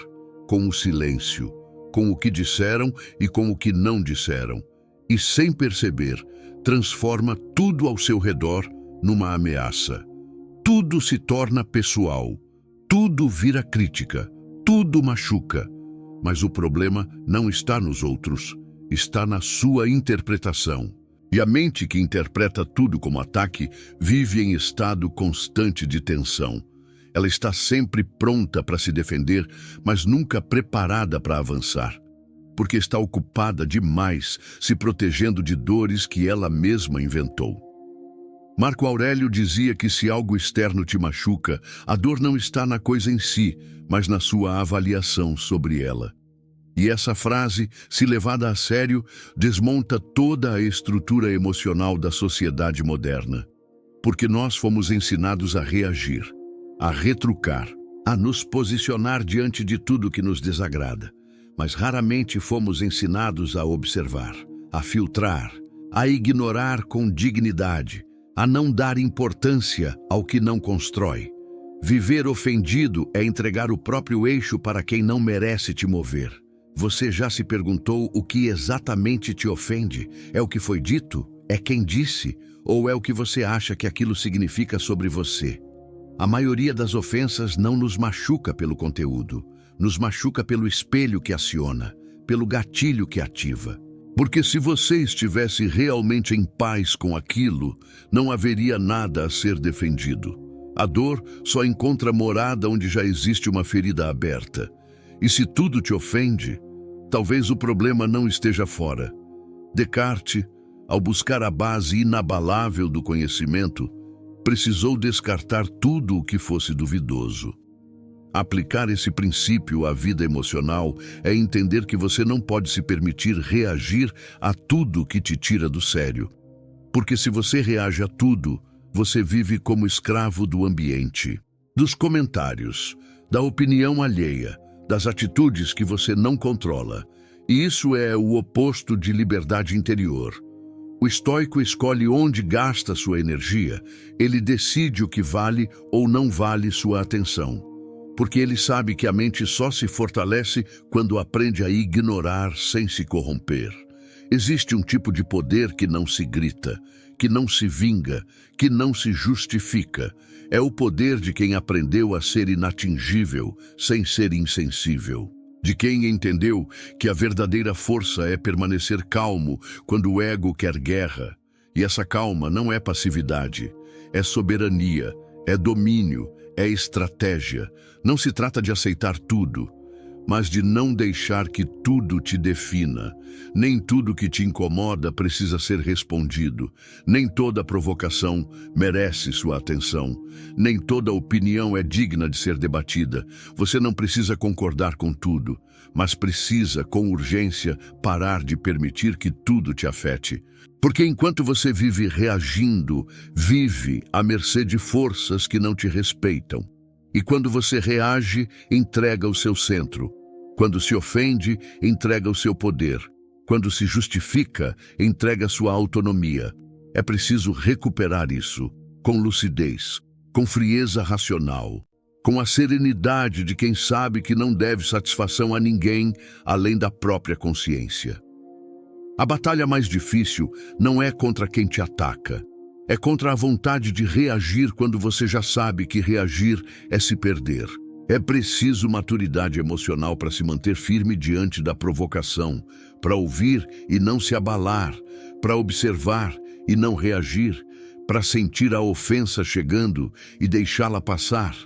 com o silêncio, com o que disseram e com o que não disseram. E sem perceber, transforma tudo ao seu redor numa ameaça. Tudo se torna pessoal. Tudo vira crítica, tudo machuca. Mas o problema não está nos outros, está na sua interpretação. E a mente que interpreta tudo como ataque vive em estado constante de tensão. Ela está sempre pronta para se defender, mas nunca preparada para avançar. Porque está ocupada demais, se protegendo de dores que ela mesma inventou. Marco Aurélio dizia que se algo externo te machuca, a dor não está na coisa em si, mas na sua avaliação sobre ela. E essa frase, se levada a sério, desmonta toda a estrutura emocional da sociedade moderna. Porque nós fomos ensinados a reagir, a retrucar, a nos posicionar diante de tudo que nos desagrada. Mas raramente fomos ensinados a observar, a filtrar, a ignorar com dignidade, a não dar importância ao que não constrói. Viver ofendido é entregar o próprio eixo para quem não merece te mover. Você já se perguntou o que exatamente te ofende? É o que foi dito? É quem disse? Ou é o que você acha que aquilo significa sobre você? A maioria das ofensas não nos machuca pelo conteúdo, nos machuca pelo espelho que aciona, pelo gatilho que ativa. Porque se você estivesse realmente em paz com aquilo, não haveria nada a ser defendido. A dor só encontra morada onde já existe uma ferida aberta. E se tudo te ofende, talvez o problema não esteja fora. Descartes, ao buscar a base inabalável do conhecimento, precisou descartar tudo o que fosse duvidoso. Aplicar esse princípio à vida emocional é entender que você não pode se permitir reagir a tudo que te tira do sério. Porque se você reage a tudo, você vive como escravo do ambiente, dos comentários, da opinião alheia, das atitudes que você não controla. E isso é o oposto de liberdade interior. O estoico escolhe onde gasta sua energia, ele decide o que vale ou não vale sua atenção. Porque ele sabe que a mente só se fortalece quando aprende a ignorar sem se corromper. Existe um tipo de poder que não se grita, que não se vinga, que não se justifica. É o poder de quem aprendeu a ser inatingível sem ser insensível. De quem entendeu que a verdadeira força é permanecer calmo quando o ego quer guerra. E essa calma não é passividade, é soberania, é domínio, é estratégia. Não se trata de aceitar tudo, mas de não deixar que tudo te defina. Nem tudo que te incomoda precisa ser respondido. Nem toda provocação merece sua atenção. Nem toda opinião é digna de ser debatida. Você não precisa concordar com tudo, mas precisa, com urgência, parar de permitir que tudo te afete. Porque enquanto você vive reagindo, vive à mercê de forças que não te respeitam. E quando você reage, entrega o seu centro. Quando se ofende, entrega o seu poder. Quando se justifica, entrega sua autonomia. É preciso recuperar isso, com lucidez, com frieza racional, com a serenidade de quem sabe que não deve satisfação a ninguém além da própria consciência. A batalha mais difícil não é contra quem te ataca. É contra a vontade de reagir quando você já sabe que reagir é se perder. É preciso maturidade emocional para se manter firme diante da provocação, para ouvir e não se abalar, para observar e não reagir, para sentir a ofensa chegando e deixá-la passar,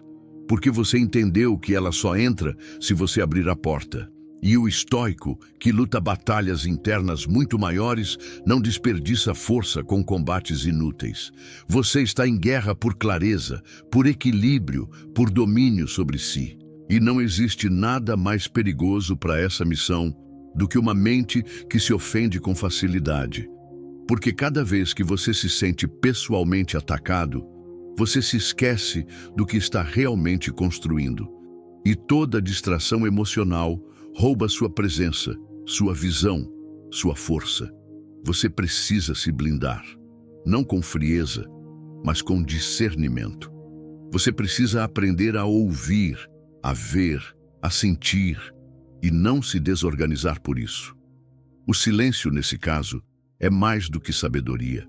porque você entendeu que ela só entra se você abrir a porta. E o estoico, que luta batalhas internas muito maiores, não desperdiça força com combates inúteis. Você está em guerra por clareza, por equilíbrio, por domínio sobre si. E não existe nada mais perigoso para essa missão do que uma mente que se ofende com facilidade. Porque cada vez que você se sente pessoalmente atacado, você se esquece do que está realmente construindo. E toda distração emocional rouba sua presença, sua visão, sua força. Você precisa se blindar, não com frieza, mas com discernimento. Você precisa aprender a ouvir, a ver, a sentir e não se desorganizar por isso. O silêncio, nesse caso, é mais do que sabedoria,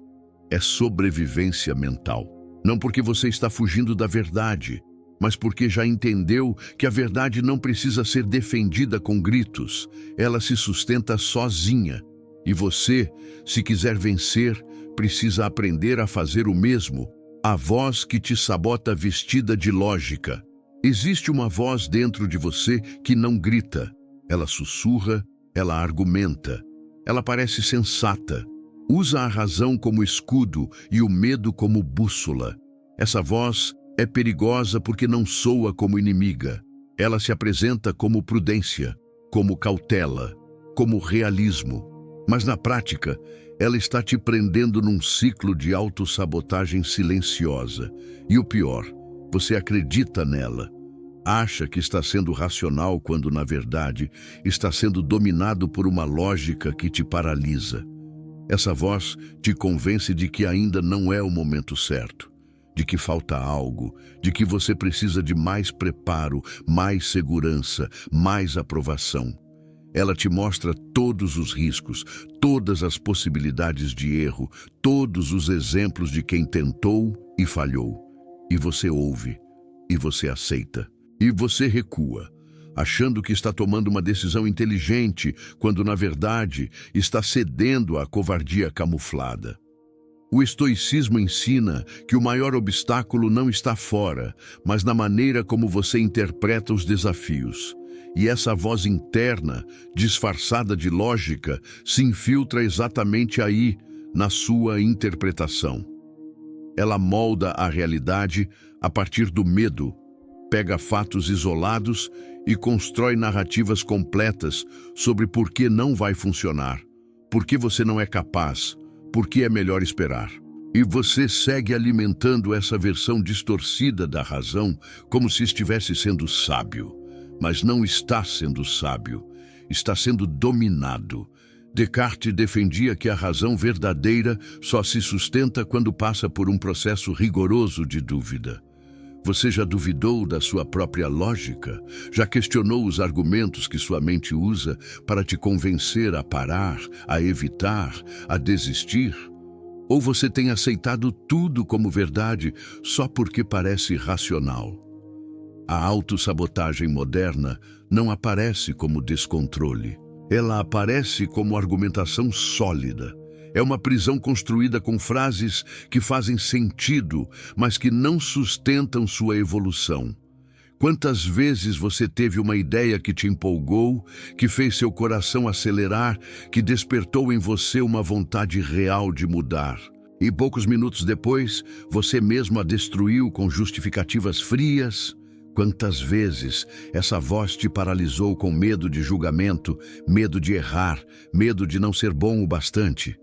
é sobrevivência mental. Não porque você está fugindo da verdade, mas porque já entendeu que a verdade não precisa ser defendida com gritos, ela se sustenta sozinha. E você, se quiser vencer, precisa aprender a fazer o mesmo. A voz que te sabota vestida de lógica. Existe uma voz dentro de você que não grita. Ela sussurra, ela argumenta. Ela parece sensata. Usa a razão como escudo e o medo como bússola. Essa voz é perigosa porque não soa como inimiga. Ela se apresenta como prudência, como cautela, como realismo. Mas na prática, ela está te prendendo num ciclo de autossabotagem silenciosa. E o pior, você acredita nela. Acha que está sendo racional quando, na verdade, está sendo dominado por uma lógica que te paralisa. Essa voz te convence de que ainda não é o momento certo, de que falta algo, de que você precisa de mais preparo, mais segurança, mais aprovação. Ela te mostra todos os riscos, todas as possibilidades de erro, todos os exemplos de quem tentou e falhou. E você ouve, e você aceita, e você recua, achando que está tomando uma decisão inteligente, quando na verdade está cedendo à covardia camuflada. O estoicismo ensina que o maior obstáculo não está fora, mas na maneira como você interpreta os desafios. E essa voz interna, disfarçada de lógica, se infiltra exatamente aí, na sua interpretação. Ela molda a realidade a partir do medo, pega fatos isolados e constrói narrativas completas sobre por que não vai funcionar, por que você não é capaz, por que é melhor esperar. E você segue alimentando essa versão distorcida da razão como se estivesse sendo sábio. Mas não está sendo sábio, está sendo dominado. Descartes defendia que a razão verdadeira só se sustenta quando passa por um processo rigoroso de dúvida. Você já duvidou da sua própria lógica? Já questionou os argumentos que sua mente usa para te convencer a parar, a evitar, a desistir? Ou você tem aceitado tudo como verdade só porque parece racional? A autossabotagem moderna não aparece como descontrole. Ela aparece como argumentação sólida. É uma prisão construída com frases que fazem sentido, mas que não sustentam sua evolução. Quantas vezes você teve uma ideia que te empolgou, que fez seu coração acelerar, que despertou em você uma vontade real de mudar? E poucos minutos depois, você mesmo a destruiu com justificativas frias? Quantas vezes essa voz te paralisou com medo de julgamento, medo de errar, medo de não ser bom o bastante?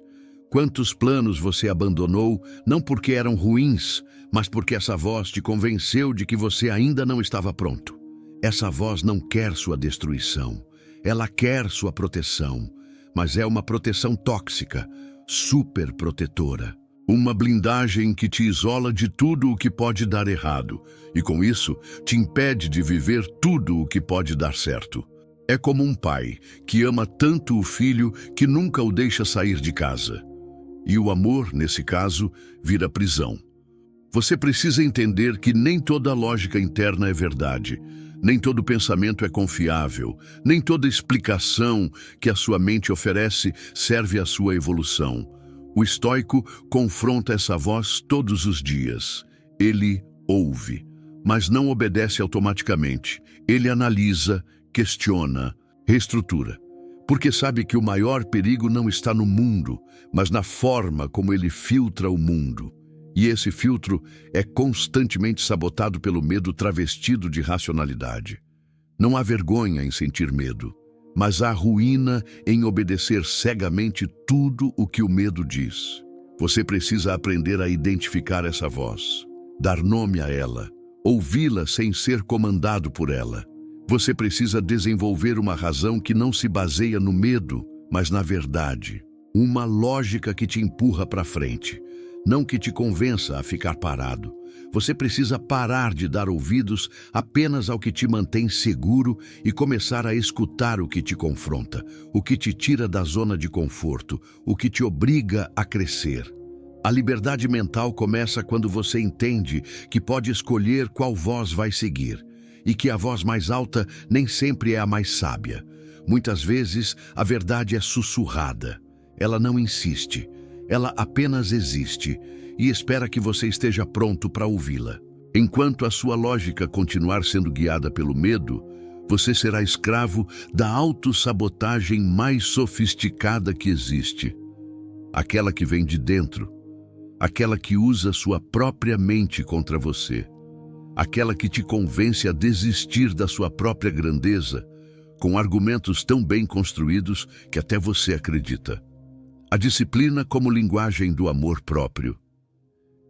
Quantos planos você abandonou, não porque eram ruins, mas porque essa voz te convenceu de que você ainda não estava pronto? Essa voz não quer sua destruição, ela quer sua proteção, mas é uma proteção tóxica, super protetora. Uma blindagem que te isola de tudo o que pode dar errado e, com isso, te impede de viver tudo o que pode dar certo. É como um pai que ama tanto o filho que nunca o deixa sair de casa. E o amor, nesse caso, vira prisão. Você precisa entender que nem toda lógica interna é verdade, nem todo pensamento é confiável, nem toda explicação que a sua mente oferece serve à sua evolução. O estoico confronta essa voz todos os dias. Ele ouve, mas não obedece automaticamente. Ele analisa, questiona, reestrutura. Porque sabe que o maior perigo não está no mundo, mas na forma como ele filtra o mundo. E esse filtro é constantemente sabotado pelo medo travestido de racionalidade. Não há vergonha em sentir medo, mas há ruína em obedecer cegamente tudo o que o medo diz. Você precisa aprender a identificar essa voz, dar nome a ela, ouvi-la sem ser comandado por ela. Você precisa desenvolver uma razão que não se baseia no medo, mas na verdade. Uma lógica que te empurra para frente, não que te convença a ficar parado. Você precisa parar de dar ouvidos apenas ao que te mantém seguro e começar a escutar o que te confronta, o que te tira da zona de conforto, o que te obriga a crescer. A liberdade mental começa quando você entende que pode escolher qual voz vai seguir e que a voz mais alta nem sempre é a mais sábia. Muitas vezes a verdade é sussurrada. Ela não insiste, ela apenas existe e espera que você esteja pronto para ouvi-la. Enquanto a sua lógica continuar sendo guiada pelo medo, você será escravo da autossabotagem mais sofisticada que existe. Aquela que vem de dentro, aquela que usa sua própria mente contra você, aquela que te convence a desistir da sua própria grandeza, com argumentos tão bem construídos que até você acredita. A disciplina como linguagem do amor próprio.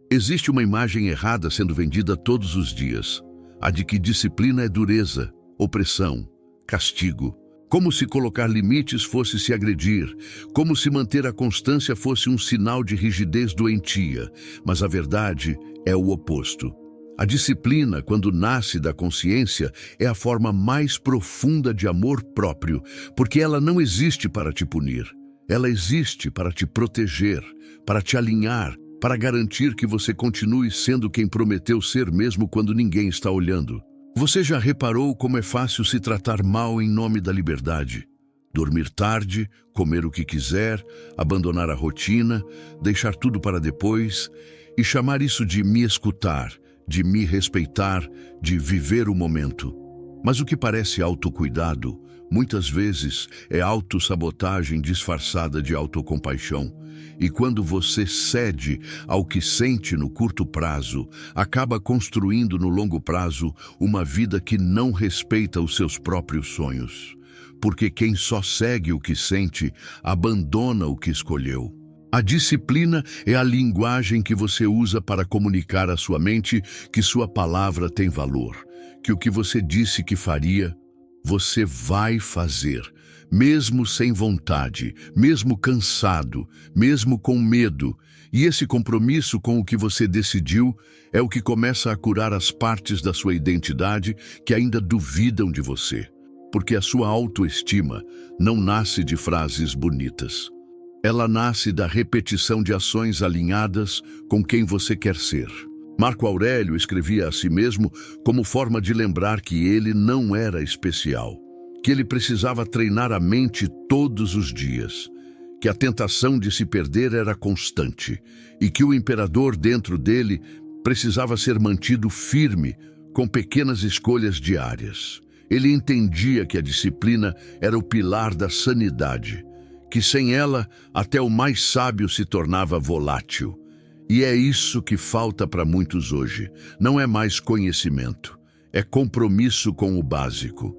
Existe uma imagem errada sendo vendida todos os dias, a de que disciplina é dureza, opressão, castigo. Como se colocar limites fosse se agredir, como se manter a constância fosse um sinal de rigidez doentia, mas a verdade é o oposto. A disciplina, quando nasce da consciência, é a forma mais profunda de amor próprio, porque ela não existe para te punir. Ela existe para te proteger, para te alinhar, para garantir que você continue sendo quem prometeu ser mesmo quando ninguém está olhando. Você já reparou como é fácil se tratar mal em nome da liberdade? Dormir tarde, comer o que quiser, abandonar a rotina, deixar tudo para depois e chamar isso de me escutar, de me respeitar, de viver o momento. Mas o que parece autocuidado Muitas vezes é autossabotagem disfarçada de autocompaixão. E quando você cede ao que sente no curto prazo, acaba construindo no longo prazo uma vida que não respeita os seus próprios sonhos. Porque quem só segue o que sente, abandona o que escolheu. A disciplina é a linguagem que você usa para comunicar à sua mente que sua palavra tem valor, que o que você disse que faria, você vai fazer, mesmo sem vontade, mesmo cansado, mesmo com medo. E esse compromisso com o que você decidiu é o que começa a curar as partes da sua identidade que ainda duvidam de você. Porque a sua autoestima não nasce de frases bonitas. Ela nasce da repetição de ações alinhadas com quem você quer ser. Marco Aurélio escrevia a si mesmo como forma de lembrar que ele não era especial, que ele precisava treinar a mente todos os dias, que a tentação de se perder era constante e que o imperador dentro dele precisava ser mantido firme com pequenas escolhas diárias. Ele entendia que a disciplina era o pilar da sanidade, que sem ela até o mais sábio se tornava volátil. E é isso que falta para muitos hoje. Não é mais conhecimento, é compromisso com o básico.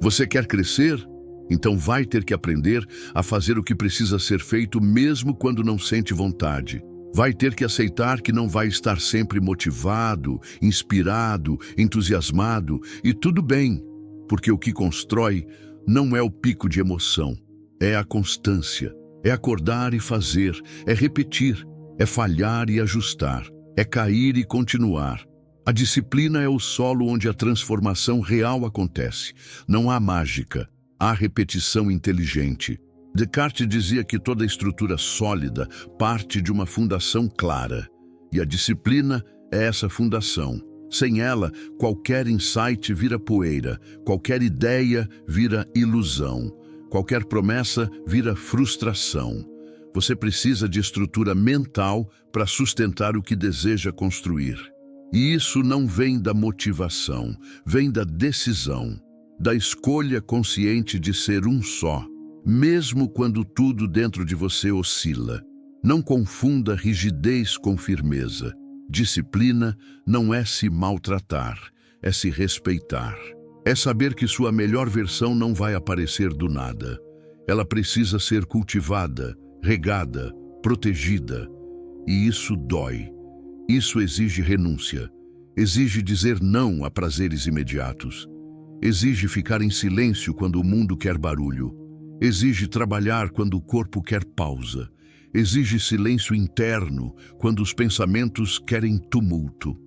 Você quer crescer? Então vai ter que aprender a fazer o que precisa ser feito mesmo quando não sente vontade. Vai ter que aceitar que não vai estar sempre motivado, inspirado, entusiasmado, e tudo bem, porque o que constrói não é o pico de emoção. É a constância, é acordar e fazer, é repetir, é falhar e ajustar, é cair e continuar. A disciplina é o solo onde a transformação real acontece. Não há mágica, há repetição inteligente. Descartes dizia que toda estrutura sólida parte de uma fundação clara. E a disciplina é essa fundação. Sem ela, qualquer insight vira poeira, qualquer ideia vira ilusão. Qualquer promessa vira frustração. Você precisa de estrutura mental para sustentar o que deseja construir. E isso não vem da motivação, vem da decisão, da escolha consciente de ser um só, mesmo quando tudo dentro de você oscila. Não confunda rigidez com firmeza. Disciplina não é se maltratar, é se respeitar. É saber que sua melhor versão não vai aparecer do nada. Ela precisa ser cultivada, regada, protegida. E isso dói. Isso exige renúncia. Exige dizer não a prazeres imediatos. Exige ficar em silêncio quando o mundo quer barulho. Exige trabalhar quando o corpo quer pausa. Exige silêncio interno quando os pensamentos querem tumulto.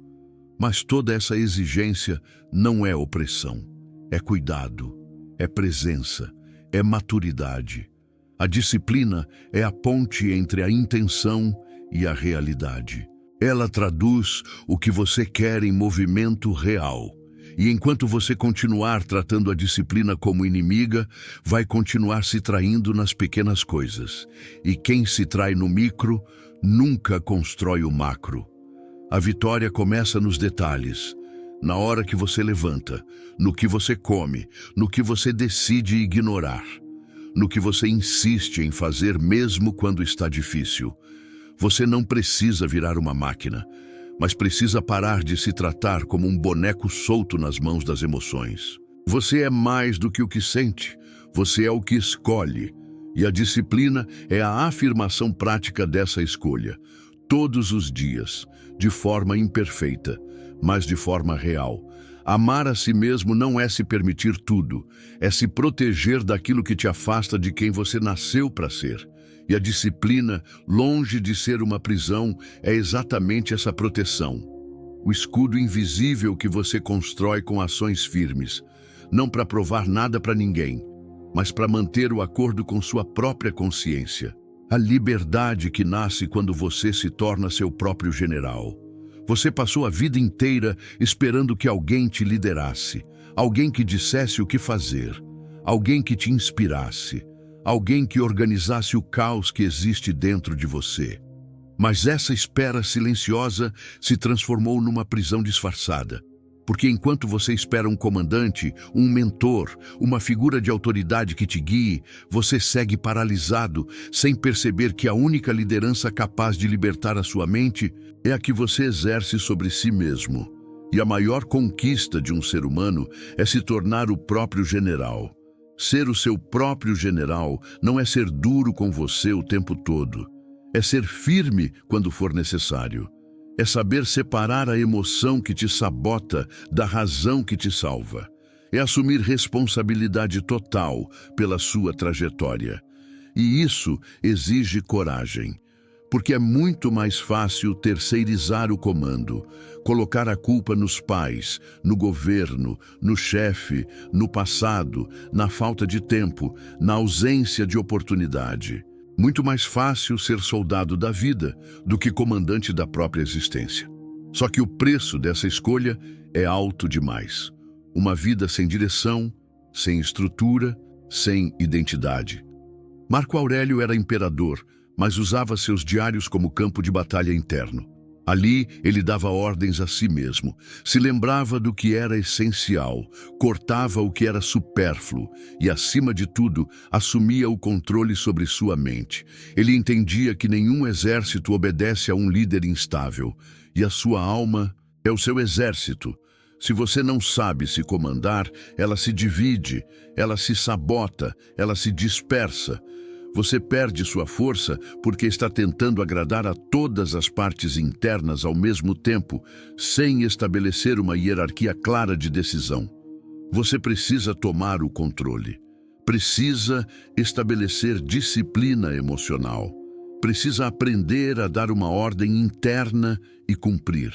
Mas toda essa exigência não é opressão, é cuidado, é presença, é maturidade. A disciplina é a ponte entre a intenção e a realidade. Ela traduz o que você quer em movimento real. E enquanto você continuar tratando a disciplina como inimiga, vai continuar se traindo nas pequenas coisas. E quem se trai no micro, nunca constrói o macro. A vitória começa nos detalhes, na hora que você levanta, no que você come, no que você decide ignorar, no que você insiste em fazer mesmo quando está difícil. Você não precisa virar uma máquina, mas precisa parar de se tratar como um boneco solto nas mãos das emoções. Você é mais do que o que sente, você é o que escolhe. E a disciplina é a afirmação prática dessa escolha. Todos os dias, de forma imperfeita, mas de forma real. Amar a si mesmo não é se permitir tudo, é se proteger daquilo que te afasta de quem você nasceu para ser. E a disciplina, longe de ser uma prisão, é exatamente essa proteção. O escudo invisível que você constrói com ações firmes, não para provar nada para ninguém, mas para manter o acordo com sua própria consciência. A liberdade que nasce quando você se torna seu próprio general. Você passou a vida inteira esperando que alguém te liderasse, alguém que dissesse o que fazer, alguém que te inspirasse, alguém que organizasse o caos que existe dentro de você. Mas essa espera silenciosa se transformou numa prisão disfarçada. Porque enquanto você espera um comandante, um mentor, uma figura de autoridade que te guie, você segue paralisado, sem perceber que a única liderança capaz de libertar a sua mente é a que você exerce sobre si mesmo. E a maior conquista de um ser humano é se tornar o próprio general. Ser o seu próprio general não é ser duro com você o tempo todo. É ser firme quando for necessário. É saber separar a emoção que te sabota da razão que te salva. É assumir responsabilidade total pela sua trajetória. E isso exige coragem. Porque é muito mais fácil terceirizar o comando, colocar a culpa nos pais, no governo, no chefe, no passado, na falta de tempo, na ausência de oportunidade. Muito mais fácil ser soldado da vida do que comandante da própria existência. Só que o preço dessa escolha é alto demais. Uma vida sem direção, sem estrutura, sem identidade. Marco Aurélio era imperador, mas usava seus diários como campo de batalha interno. Ali, ele dava ordens a si mesmo, se lembrava do que era essencial, cortava o que era supérfluo e, acima de tudo, assumia o controle sobre sua mente. Ele entendia que nenhum exército obedece a um líder instável, e a sua alma é o seu exército. Se você não sabe se comandar, ela se divide, ela se sabota, ela se dispersa. Você perde sua força porque está tentando agradar a todas as partes internas ao mesmo tempo, sem estabelecer uma hierarquia clara de decisão. Você precisa tomar o controle. Precisa estabelecer disciplina emocional. Precisa aprender a dar uma ordem interna e cumprir.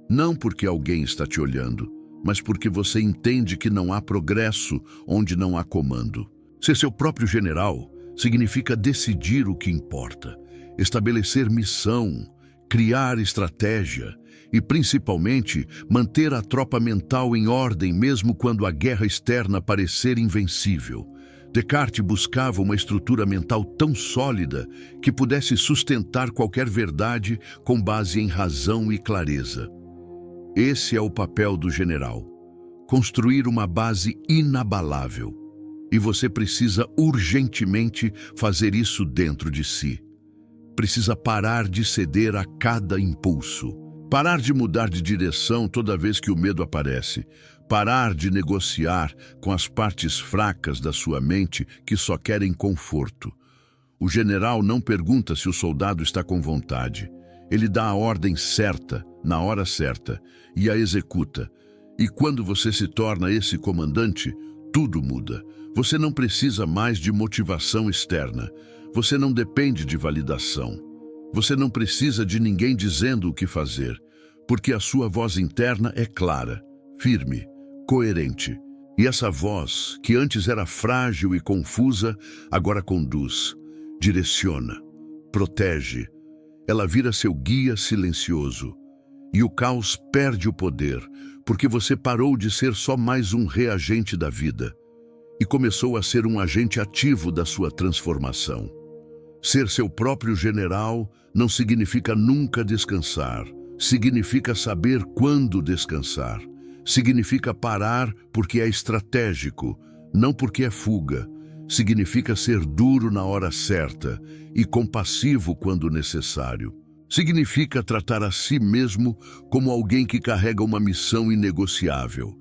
Não porque alguém está te olhando, mas porque você entende que não há progresso onde não há comando. Ser seu próprio general significa decidir o que importa, estabelecer missão, criar estratégia e, principalmente, manter a tropa mental em ordem mesmo quando a guerra externa parecer invencível. Descartes buscava uma estrutura mental tão sólida que pudesse sustentar qualquer verdade com base em razão e clareza. Esse é o papel do general: construir uma base inabalável. E você precisa urgentemente fazer isso dentro de si. Precisa parar de ceder a cada impulso. Parar de mudar de direção toda vez que o medo aparece. Parar de negociar com as partes fracas da sua mente que só querem conforto. O general não pergunta se o soldado está com vontade. Ele dá a ordem certa, na hora certa, e a executa. E quando você se torna esse comandante, tudo muda. Você não precisa mais de motivação externa. Você não depende de validação. Você não precisa de ninguém dizendo o que fazer, porque a sua voz interna é clara, firme, coerente. E essa voz, que antes era frágil e confusa, agora conduz, direciona, protege. Ela vira seu guia silencioso. E o caos perde o poder, porque você parou de ser só mais um reagente da vida e começou a ser um agente ativo da sua transformação. Ser seu próprio general não significa nunca descansar. Significa saber quando descansar. Significa parar porque é estratégico, não porque é fuga. Significa ser duro na hora certa e compassivo quando necessário. Significa tratar a si mesmo como alguém que carrega uma missão inegociável.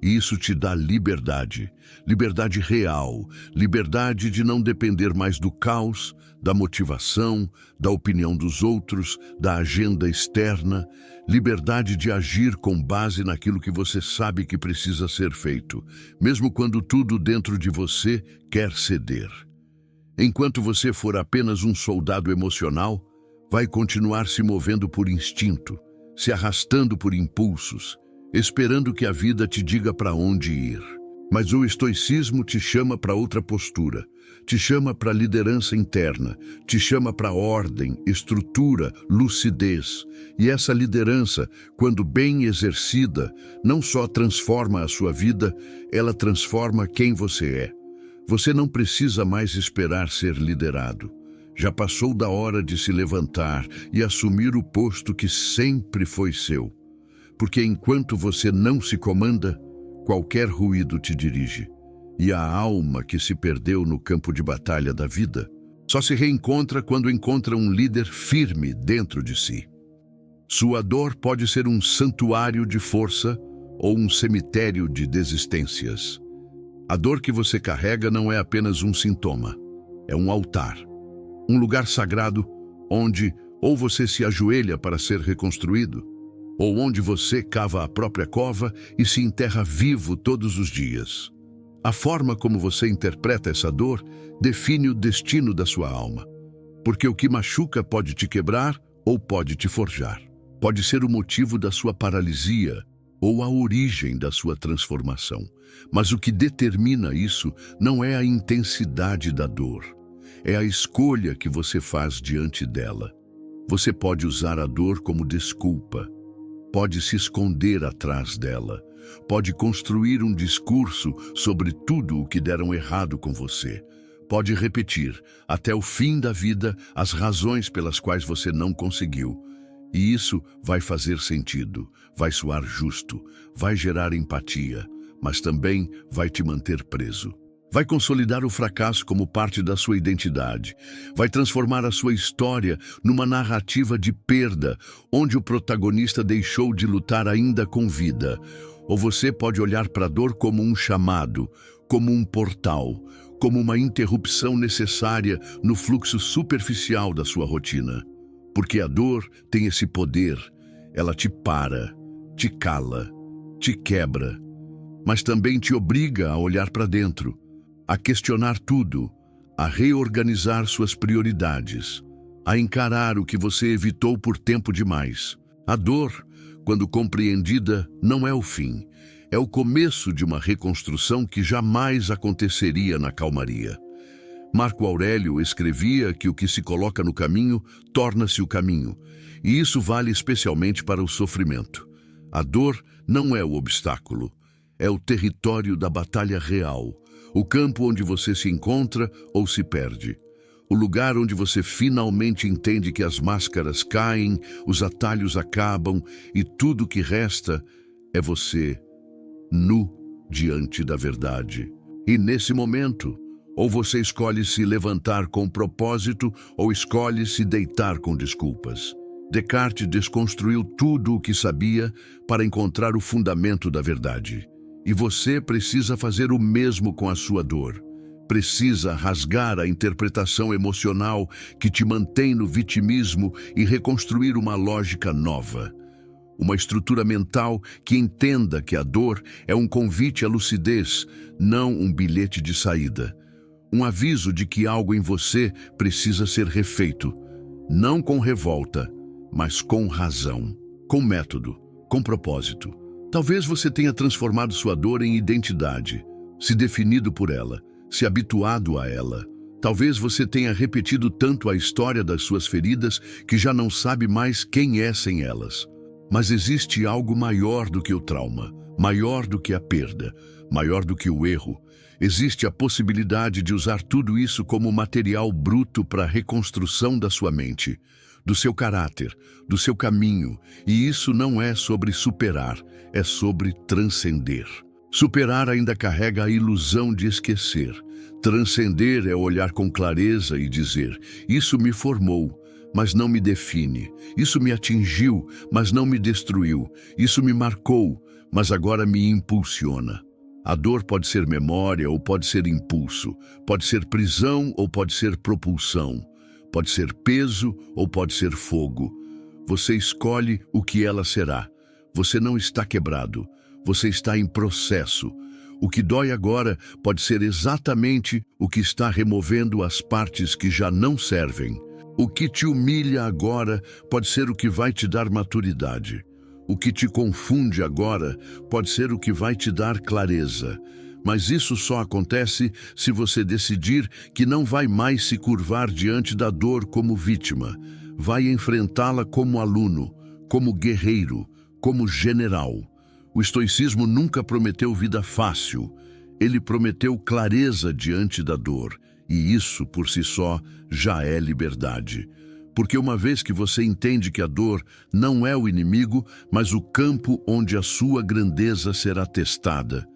E isso te dá liberdade, liberdade real, liberdade de não depender mais do caos, da motivação, da opinião dos outros, da agenda externa, liberdade de agir com base naquilo que você sabe que precisa ser feito, mesmo quando tudo dentro de você quer ceder. Enquanto você for apenas um soldado emocional, vai continuar se movendo por instinto, se arrastando por impulsos, esperando que a vida te diga para onde ir. Mas o estoicismo te chama para outra postura, te chama para liderança interna, te chama para ordem, estrutura, lucidez. E essa liderança, quando bem exercida, não só transforma a sua vida, ela transforma quem você é. Você não precisa mais esperar ser liderado. Já passou da hora de se levantar e assumir o posto que sempre foi seu. Porque enquanto você não se comanda, qualquer ruído te dirige. E a alma que se perdeu no campo de batalha da vida só se reencontra quando encontra um líder firme dentro de si. Sua dor pode ser um santuário de força ou um cemitério de desistências. A dor que você carrega não é apenas um sintoma, é um altar. Um lugar sagrado onde ou você se ajoelha para ser reconstruído, ou onde você cava a própria cova e se enterra vivo todos os dias. A forma como você interpreta essa dor define o destino da sua alma, porque o que machuca pode te quebrar ou pode te forjar. Pode ser o motivo da sua paralisia ou a origem da sua transformação. Mas o que determina isso não é a intensidade da dor, é a escolha que você faz diante dela. Você pode usar a dor como desculpa, pode se esconder atrás dela, pode construir um discurso sobre tudo o que deram errado com você. Pode repetir, até o fim da vida, as razões pelas quais você não conseguiu. E isso vai fazer sentido, vai soar justo, vai gerar empatia, mas também vai te manter preso. Vai consolidar o fracasso como parte da sua identidade. Vai transformar a sua história numa narrativa de perda, onde o protagonista deixou de lutar ainda com vida. Ou você pode olhar para a dor como um chamado, como um portal, como uma interrupção necessária no fluxo superficial da sua rotina. Porque a dor tem esse poder, ela te para, te cala, te quebra, mas também te obriga a olhar para dentro, a questionar tudo, a reorganizar suas prioridades, a encarar o que você evitou por tempo demais. A dor, quando compreendida, não é o fim, é o começo de uma reconstrução que jamais aconteceria na calmaria. Marco Aurélio escrevia que o que se coloca no caminho torna-se o caminho, e isso vale especialmente para o sofrimento. A dor não é o obstáculo, é o território da batalha real, o campo onde você se encontra ou se perde, o lugar onde você finalmente entende que as máscaras caem, os atalhos acabam e tudo que resta é você, nu diante da verdade. E nesse momento, ou você escolhe se levantar com propósito, ou escolhe se deitar com desculpas. Descartes desconstruiu tudo o que sabia para encontrar o fundamento da verdade. E você precisa fazer o mesmo com a sua dor. Precisa rasgar a interpretação emocional que te mantém no vitimismo e reconstruir uma lógica nova. Uma estrutura mental que entenda que a dor é um convite à lucidez, não um bilhete de saída. Um aviso de que algo em você precisa ser refeito, não com revolta, mas com razão, com método, com propósito. Talvez você tenha transformado sua dor em identidade, se definido por ela, se habituado a ela. Talvez você tenha repetido tanto a história das suas feridas que já não sabe mais quem é sem elas. Mas existe algo maior do que o trauma, maior do que a perda, maior do que o erro. Existe a possibilidade de usar tudo isso como material bruto para a reconstrução da sua mente, do seu caráter, do seu caminho. E isso não é sobre superar, é sobre transcender. Superar ainda carrega a ilusão de esquecer. Transcender é olhar com clareza e dizer: isso me formou, mas não me define. Isso me atingiu, mas não me destruiu. Isso me marcou, mas agora me impulsiona. A dor pode ser memória ou pode ser impulso, pode ser prisão ou pode ser propulsão, pode ser peso ou pode ser fogo. Você escolhe o que ela será. Você não está quebrado, você está em processo. O que dói agora pode ser exatamente o que está removendo as partes que já não servem. O que te humilha agora pode ser o que vai te dar maturidade. O que te confunde agora pode ser o que vai te dar clareza. Mas isso só acontece se você decidir que não vai mais se curvar diante da dor como vítima. Vai enfrentá-la como aluno, como guerreiro, como general. O estoicismo nunca prometeu vida fácil. Ele prometeu clareza diante da dor. E isso, por si só, já é liberdade. Porque uma vez que você entende que a dor não é o inimigo, mas o campo onde a sua grandeza será testada,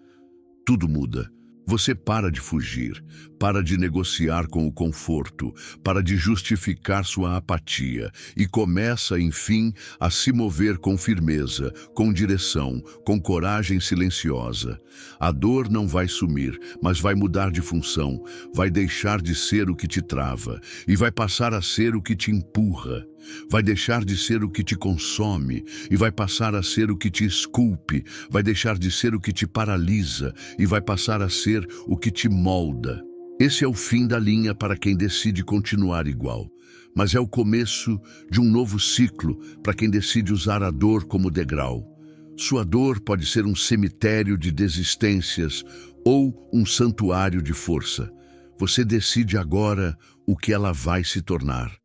tudo muda. Você para de fugir, para de negociar com o conforto, para de justificar sua apatia e começa, enfim, a se mover com firmeza, com direção, com coragem silenciosa. A dor não vai sumir, mas vai mudar de função, vai deixar de ser o que te trava e vai passar a ser o que te empurra. Vai deixar de ser o que te consome e vai passar a ser o que te esculpe, vai deixar de ser o que te paralisa e vai passar a ser o que te molda. Esse é o fim da linha para quem decide continuar igual, mas é o começo de um novo ciclo para quem decide usar a dor como degrau. Sua dor pode ser um cemitério de desistências ou um santuário de força. Você decide agora o que ela vai se tornar.